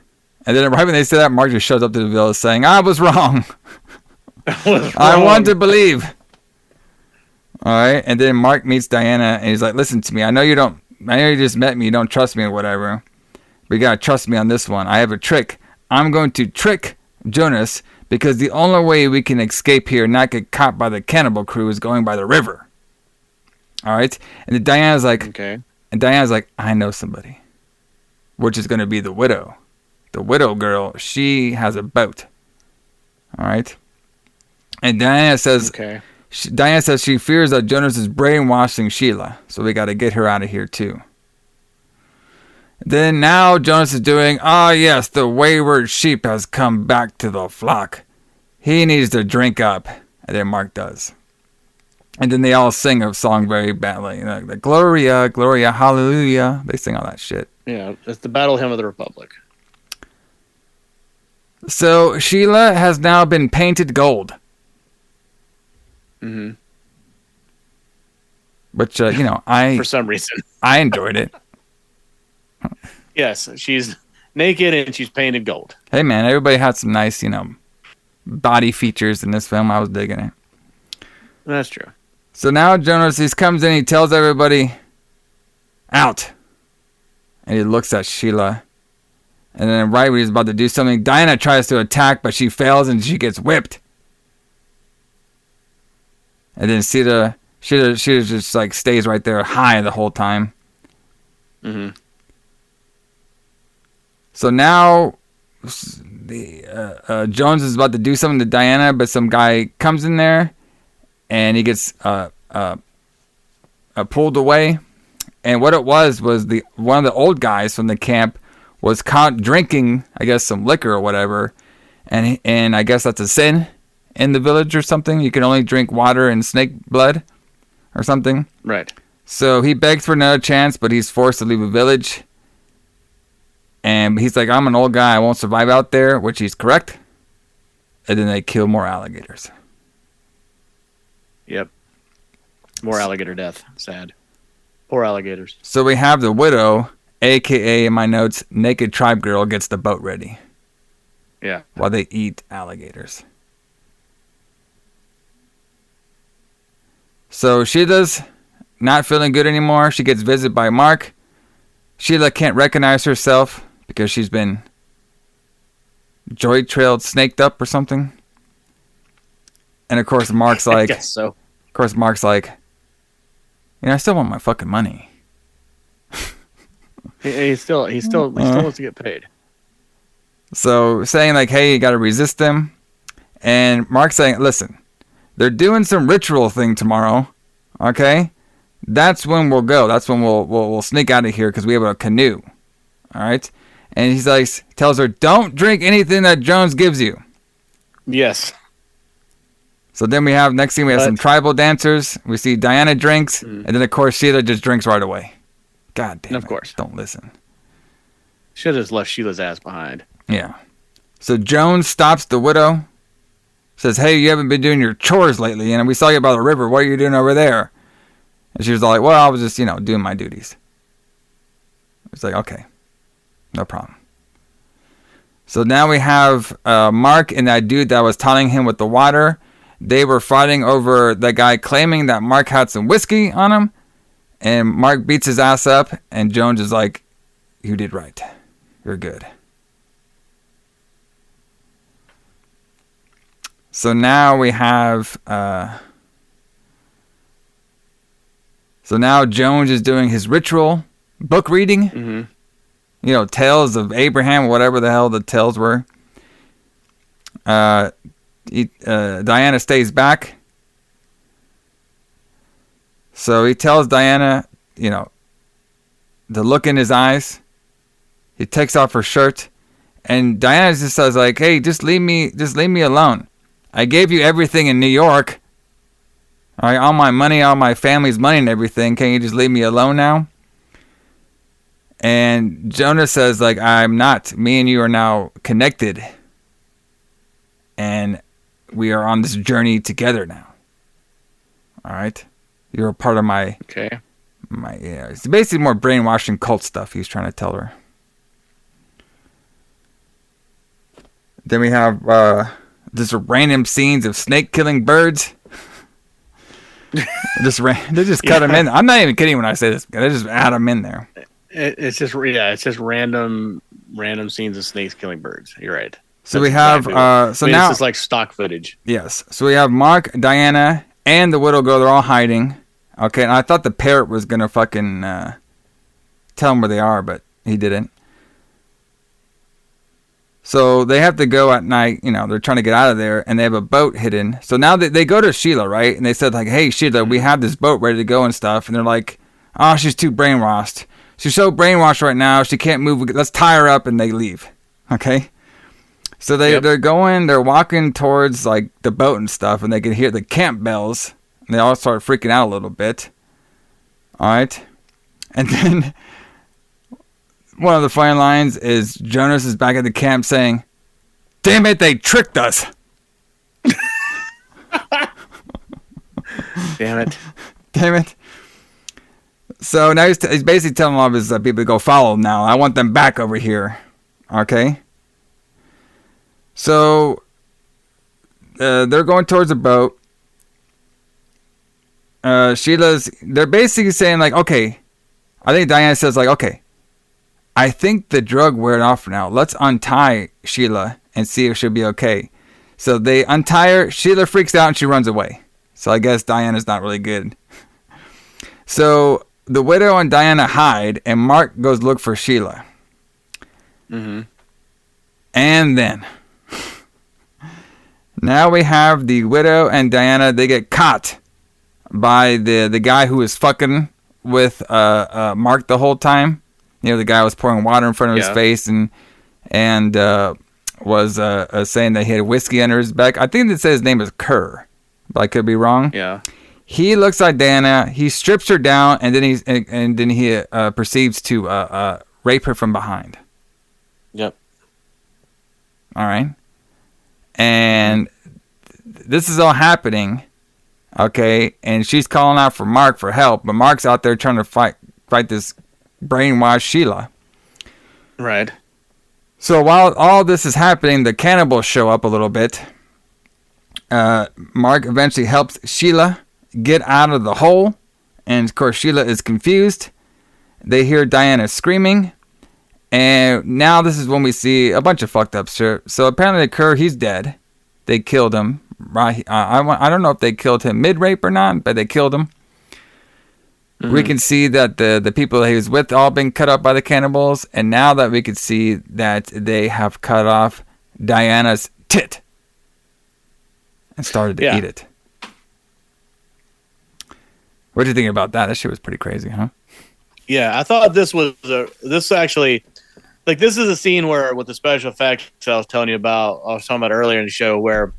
And then right when they say that, Mark just shows up to the village saying, I was wrong. I want to believe. All right. And then Mark meets Diana and he's like, listen to me. I know you just met me. You don't trust me or whatever. But you got to trust me on this one. I have a trick. I'm going to trick Jonas because the only way we can escape here and not get caught by the cannibal crew is going by the river. All right. And then Diana's like, okay. And Diana's like, I know somebody, which is going to be the widow. The widow girl, she has a boat. All right. And Diana says, okay. Diana says she fears that Jonas is brainwashing Sheila. So we got to get her out of here too. Then now Jonas is doing, yes, the wayward sheep has come back to the flock. He needs to drink up. And then Mark does. And then they all sing a song very badly. Like Gloria, Gloria, Hallelujah. They sing all that shit. Yeah, it's the battle hymn of the Republic. So Sheila has now been painted gold. Mm-hmm. Which, I... For some reason. I enjoyed it. Yes, she's naked and she's painted gold. Hey, man, everybody had some nice, body features in this film. I was digging it. That's true. So now Jonas, he comes in, he tells everybody, out. And he looks at Sheila. And then right when he's about to do something, Diana tries to attack, but she fails and she gets whipped. And then Sheila just like stays right there high the whole time. Mm-hmm. So now the Jones is about to do something to Diana, but some guy comes in there and he gets pulled away. And what it was one of the old guys from the camp was caught drinking, I guess, some liquor or whatever. And I guess that's a sin in the village or something. You can only drink water and snake blood or something. Right. So he begs for another chance, but he's forced to leave the village. And he's like, I'm an old guy. I won't survive out there, which he's correct. And then they kill more alligators. Yep. More alligator death. Sad. Poor alligators. So we have the widow, a.k.a. in my notes, naked tribe girl, gets the boat ready. Yeah. While they eat alligators. So Sheila's not feeling good anymore. She gets visited by Mark. Sheila can't recognize herself because she's been joy trailed, snaked up or something. And of course Mark's like, I guess so. Of course Mark's like, I still want my fucking money. He still wants to get paid. So saying like, hey, you got to resist them. And Mark's saying, listen, they're doing some ritual thing tomorrow. Okay? That's when we'll go. That's when we'll sneak out of here because we have a canoe. All right? And he's like, tells her, don't drink anything that Jones gives you. Yes. So then next thing we have some tribal dancers. We see Diana drinks. And then of course Sheila just drinks right away. God damn it. Of course. Don't listen. Should have just left Sheila's ass behind. Yeah. So Jones stops the widow. Says, hey, you haven't been doing your chores lately. And we saw you by the river. What are you doing over there? And she was like, well, I was just, doing my duties. It's like, okay. No problem. So now we have Mark and that dude that was taunting him with the water. They were fighting over the guy claiming that Mark had some whiskey on him. And Mark beats his ass up. And Jones is like, you did right. You're good. So now we have... So now Jones is doing his ritual book reading. Mm-hmm. Tales of Abraham, whatever the hell the tales were. Diana stays back. So he tells Diana, to look in his eyes. He takes off her shirt. And Diana just says like, hey, just leave me alone. I gave you everything in New York. All right, all my money, all my family's money and everything. Can you just leave me alone now? And Jonah says, like, I'm not. Me and you are now connected. And we are on this journey together now. All right? You're a part of my... Okay. It's basically more brainwashing cult stuff he's trying to tell her. Then we have just random scenes of snake killing birds. They just cut them in. I'm not even kidding when I say this. They just add them in there. It's just random scenes of snakes killing birds. You're right. So we have now it's just like stock footage. Yes. So we have Mark, Diana, and the widow girl. They're all hiding. Okay, and I thought the parrot was gonna fucking tell them where they are, but he didn't. So they have to go at night, they're trying to get out of there, and they have a boat hidden. So now they go to Sheila, right? And they said, like, hey, Sheila, we have this boat ready to go and stuff. And they're like, oh, she's too brainwashed. She's so brainwashed right now, she can't move. Let's tie her up, and they leave. Okay? So they're walking towards, like, the boat and stuff, and they can hear the camp bells. And they all start freaking out a little bit. All right? And then... one of the funny lines is Jonas is back at the camp saying, damn it, they tricked us. Damn it. Damn it. So now he's basically telling all of his people to go follow him now. I want them back over here. Okay? So they're going towards the boat. They're basically saying like, okay. I think Diana says like, okay. I think the drug wore off for now. Let's untie Sheila and see if she'll be okay. So they untie her. Sheila freaks out and she runs away. So I guess Diana's not really good. So the widow and Diana hide and Mark goes look for Sheila. Mm-hmm. And then now we have the widow and Diana. They get caught by the guy who was fucking with Mark the whole time. The guy was pouring water in front of his face and was saying that he had whiskey under his back. I think it says his name is Kerr, but I could be wrong. Yeah. He looks like Diana. He strips her down, and then he proceeds to rape her from behind. Yep. All right. And this is all happening. Okay, and she's calling out for Mark for help, but Mark's out there trying to fight this brainwashed Sheila. Right. So while all this is happening, the cannibals show up a little bit. Mark eventually helps Sheila get out of the hole, and of course Sheila is confused. They hear Diana screaming, and now this is when we see a bunch of fucked up shit. So apparently Kerr, he's dead. They killed him. Right? I don't know if they killed him mid-rape or not, but they killed him. We can see that the people that he was with all been cut up by the cannibals, and now that we can see that they have cut off Diana's tit and started to eat it. What do you think about that? That shit was pretty crazy, huh? Yeah, I thought this is a scene where with the special effects I was talking about earlier in the show, where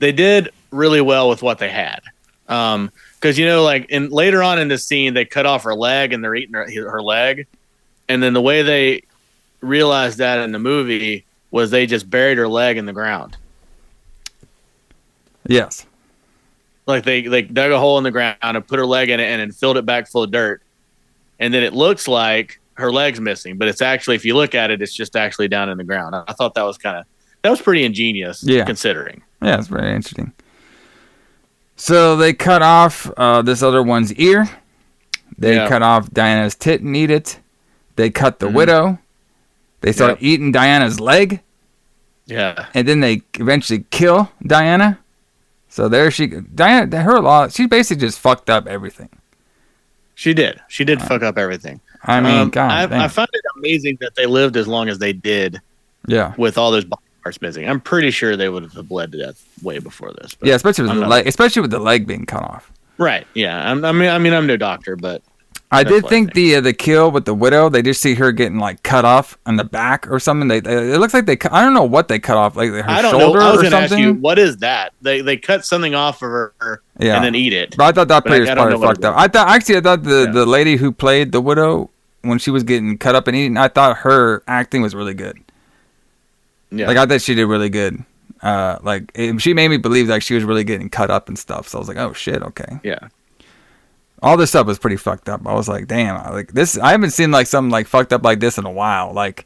they did really well with what they had. Because later on in this scene, they cut off her leg and they're eating her leg, and then the way they realized that in the movie was they just buried her leg in the ground. Yes. Like they dug a hole in the ground and put her leg in it and then filled it back full of dirt, and then it looks like her leg's missing, but it's actually, if you look at it, it's just actually down in the ground. I thought that was pretty ingenious, considering. Yeah, it's very interesting. So they cut off this other one's ear. They cut off Diana's tit and eat it. They cut the widow. They start eating Diana's leg. Yeah. And then they eventually kill Diana. So Diana, she basically just fucked up everything. She did. She did fuck up everything. I mean, I found it amazing that they lived as long as they did. Yeah. With all those body parts missing, I'm pretty sure they would have bled to death way before this. Yeah, especially with the leg being cut off. Right. Yeah. I mean, I'm no doctor, but I did think the kill with the widow, they just see her getting like cut off on the back or something. It looks like I don't know what they cut off, like her shoulder I was or something. Ask you, what is that? They cut something off of her and then eat it. But I thought that pretty was probably fucked up. I thought the lady who played the widow when she was getting cut up and eaten, I thought her acting was really good. Yeah. Like I thought she did really good. She made me believe like she was really getting cut up and stuff. So I was like, oh shit, okay. Yeah. All this stuff was pretty fucked up. I was like, damn, I haven't seen like something like fucked up like this in a while. Like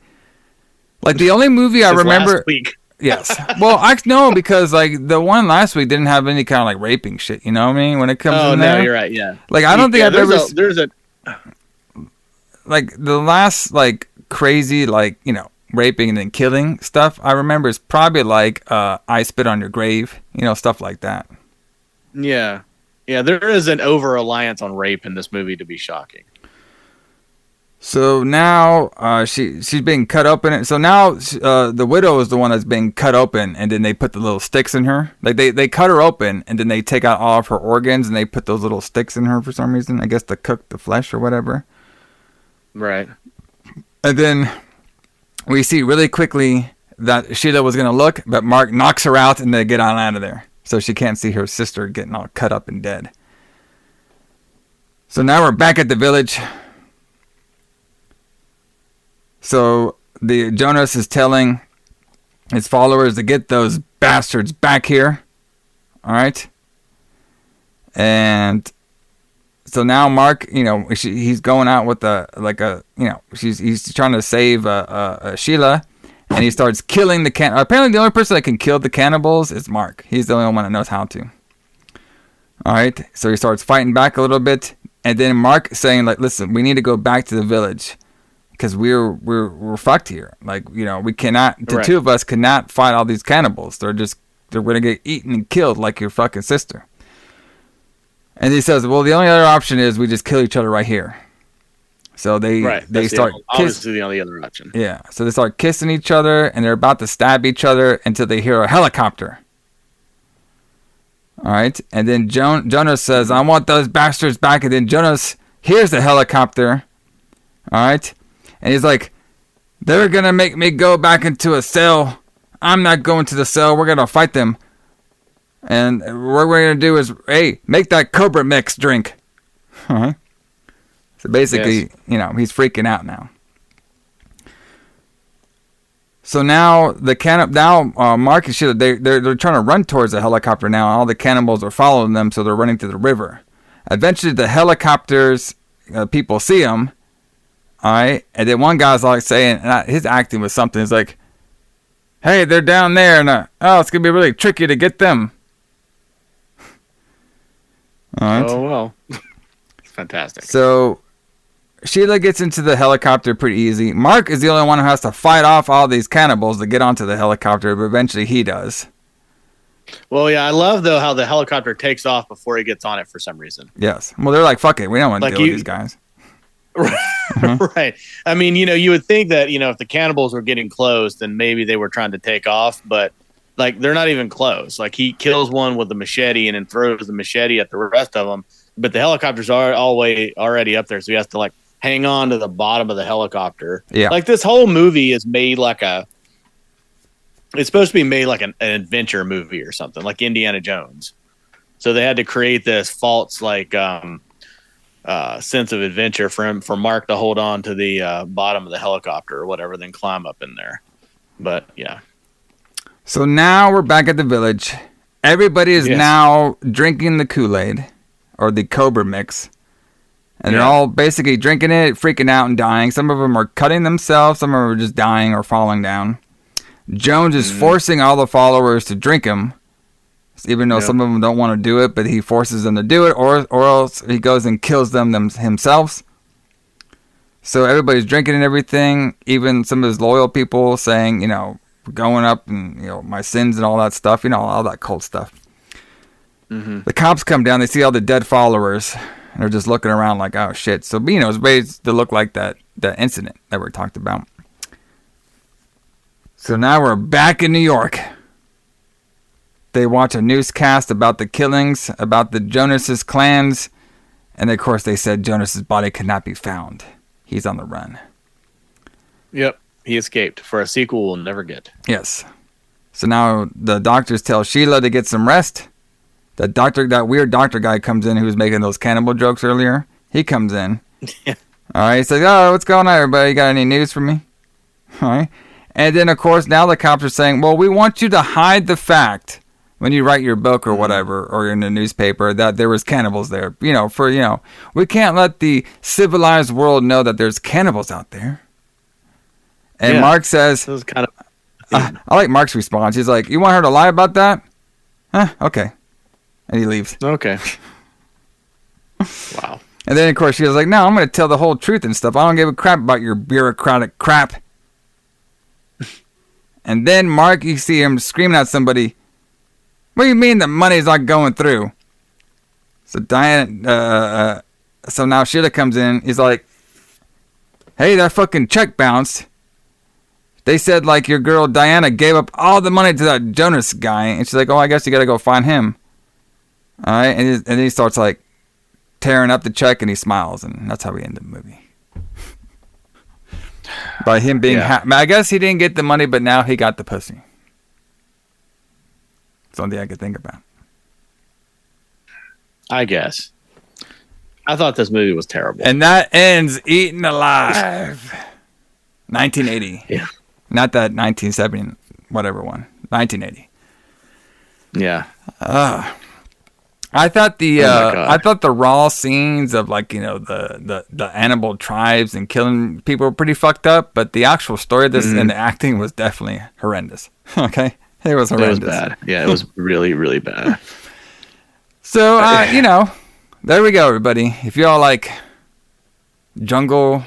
the only movie I remember. Last week. Yes. Well, no, because like the one last week didn't have any kind of like raping shit. You know what I mean? When it comes to there. Oh no, you're right. Yeah. Like I don't think I've ever. Like the last like crazy like raping and then killing stuff I remember is probably like I Spit on Your Grave, stuff like that. Yeah. Yeah, there is an over-reliance on rape in this movie to be shocking. So now she's being cut open. So now the widow is the one that's being cut open, and then they put the little sticks in her. Like they cut her open, and then they take out all of her organs, and they put those little sticks in her for some reason. I guess to cook the flesh or whatever. Right. And then we see really quickly that Sheila was going to look, but Mark knocks her out, and they get on out of there. So she can't see her sister getting all cut up and dead. So now we're back at the village. So Jonas is telling his followers to get those bastards back here. All right. And so now Mark, he's going out with he's trying to save Sheila. And he starts killing the apparently the only person that can kill the cannibals is Mark. He's the only one that knows how to. All right. So he starts fighting back a little bit. And then Mark saying like, listen, we need to go back to the village because we're fucked here. Like, we cannot, the two of us cannot fight all these cannibals. They're going to get eaten and killed like your fucking sister. And he says, well, the only other option is we just kill each other right here. So they start obviously the only other option. Yeah. So they start kissing each other and they're about to stab each other until they hear a helicopter. All right. And then Jonas says, I want those bastards back. And then Jonas hears the helicopter. All right. And he's like, they're going to make me go back into a cell. I'm not going to the cell. We're going to fight them. And what we're going to do is, hey, make that Cobra mix drink. All right. So basically, he's freaking out now. So now Mark and Sheila, they're trying to run towards the helicopter now. All the cannibals are following them, so they're running to the river. Eventually, the helicopters, people see them. All right, and then one guy's like saying, his acting was something. It's like, "Hey, they're down there, and it's gonna be really tricky to get them." All right. Oh well, it's fantastic. So Sheila gets into the helicopter pretty easy. Mark is the only one who has to fight off all these cannibals to get onto the helicopter, but eventually he does. Well, yeah, I love though how the helicopter takes off before he gets on it for some reason. Yes. Well, they're like, "Fuck it, we don't want to deal with these guys." Right. I mean, you would think that, if the cannibals were getting close, then maybe they were trying to take off, but like they're not even close. Like he kills one with a machete and then throws the machete at the rest of them, but the helicopters are already up there, so he has to like hang on to the bottom of the helicopter. Yeah. Like this whole movie is made like it's supposed to be made like an adventure movie or something, like Indiana Jones. So they had to create this false like sense of adventure for Mark to hold on to the bottom of the helicopter or whatever, then climb up in there. But yeah. So now we're back at the village. Everybody is now drinking the Kool-Aid or the Cobra mix. And they're all basically drinking it, freaking out and dying. Some of them are cutting themselves. Some of them are just dying or falling down. Jones is forcing all the followers to drink him. Even though some of them don't want to do it, but he forces them to do it, or else he goes and kills them himself. So everybody's drinking and everything. Even some of his loyal people saying, going up and, my sins and all that stuff, all that cult stuff. Mm-hmm. The cops come down. They see all the dead followers, and they're just looking around like, oh, shit. So, it's made to look like that incident that we talked about. So now we're back in New York. They watch a newscast about the killings, about the Jonas's clans, and of course they said Jonas's body could not be found. He's on the run. Yep, he escaped. For a sequel we'll never get. Yes. So now the doctors tell Sheila to get some rest. That weird doctor guy comes in who was making those cannibal jokes earlier. He comes in. All right, he says, "Oh, what's going on, everybody? You got any news for me?" All right. And then, of course, now the cops are saying, "Well, we want you to hide the fact when you write your book or whatever, or in the newspaper, that there was cannibals there. We can't let the civilized world know that there's cannibals out there." And Mark says, this is kind of I like Mark's response. He's like, "You want her to lie about that? Huh, okay." And he leaves. Okay. Wow. And then, of course, she was like, "No, I'm going to tell the whole truth and stuff. I don't give a crap about your bureaucratic crap." And then Mark, you see him screaming at somebody, "What do you mean the money's not going through?" So Diana, so now Sheila comes in. He's like, "Hey, that fucking check bounced. They said like your girl Diana gave up all the money to that Jonas guy." And she's like, "Oh, I guess you got to go find him." All right, and then he starts like tearing up the check, and he smiles, and that's how we end the movie. By him being I guess he didn't get the money, but now he got the pussy. It's the only thing I could think about. I guess. I thought this movie was terrible. And that ends Eaten Alive. 1980. Yeah. Not that 1970, whatever one. 1980. Yeah. I thought the raw scenes of like the animal tribes and killing people were pretty fucked up, but the actual story of this and the acting was definitely horrendous. Okay, it was horrendous. It was bad. Yeah, it was really really bad. So there we go, everybody. If y'all like jungle,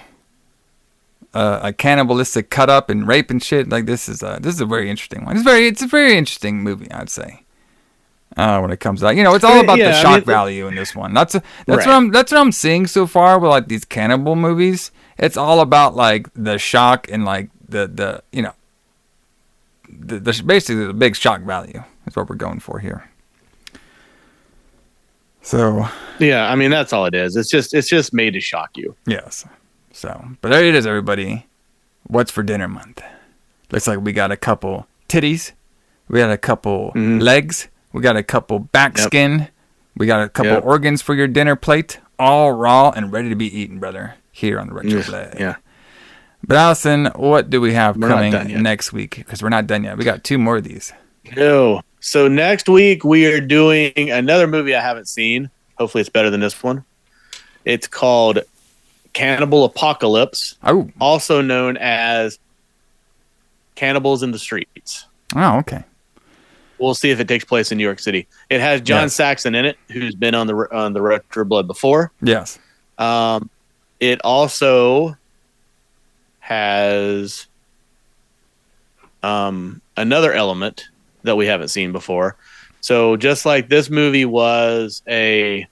a cannibalistic cut up and rape and shit, like this is a very interesting one. It's a very interesting movie, I'd say. When it comes out, it's all about the shock value in this one. That's what I'm seeing so far with like these cannibal movies. It's all about like the shock and like the basically the big shock value is what we're going for here. So yeah, I mean that's all it is. It's just made to shock you. Yes. So, but there it is, everybody. What's for dinner month? Looks like we got a couple titties, we got a couple legs. We got a couple back skin. We got a couple organs for your dinner plate. All raw and ready to be eaten, brother. Here on the Retro Blade. Yeah. But Alison, what do we have We're not coming done yet. next week? Because we're not done yet. We got 2 more of these. No. So next week we are doing another movie I haven't seen. Hopefully it's better than this one. It's called Cannibal Apocalypse, Oh. also known as Cannibals in the Streets. Oh, okay. We'll see if it takes place in New York City. It has John Yes. Saxon in it, who's been on the Retro Blood before. Yes. It also has another element that we haven't seen before. So just like this movie was a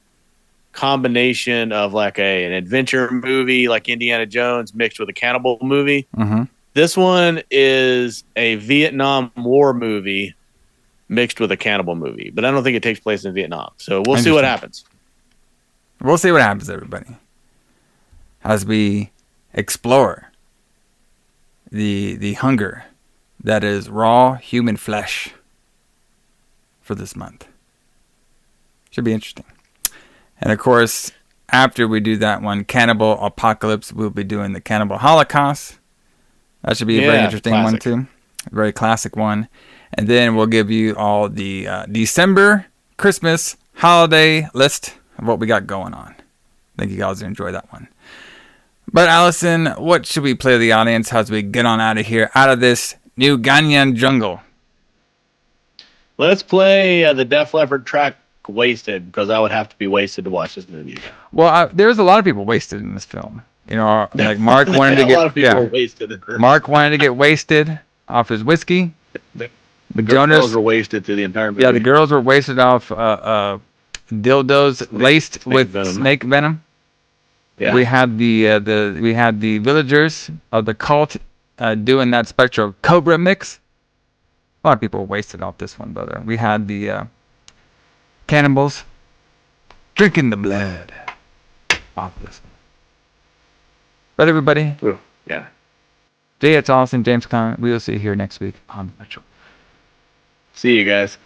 combination of like an adventure movie like Indiana Jones mixed with a cannibal movie, Mm-hmm. this one is a Vietnam War movie mixed with a cannibal movie. But I don't think it takes place in Vietnam. So we'll see what happens. We'll see what happens, everybody, as we explore the hunger that is raw human flesh for this month. Should be interesting. And of course, after we do that one, Cannibal Apocalypse, we'll be doing the Cannibal Holocaust. That should be a very interesting one too. A very classic one. And then we'll give you all the December Christmas holiday list of what we got going on. I think you guys will enjoy that one. But Alison, what should we play to the audience as we get on out of here, out of this New Ganyan jungle? Let's play the Def Leppard track Wasted, because I would have to be wasted to watch this movie. Well, there's a lot of people wasted in this film. You know, like Mark wanted to a get lot of people were wasted. Mark wanted to get wasted off his whiskey. The Jonas girls were wasted through the entire movie. Yeah, the girls were wasted off dildos laced with venom. snake venom. Yeah. We had the villagers of the cult doing that Spectro Cobra mix. A lot of people were wasted off this one, brother. We had the cannibals drinking the blood off this one. But everybody, Ooh, yeah. J.H. Alison, James Cline, we will see you here next week on Metro. See you guys.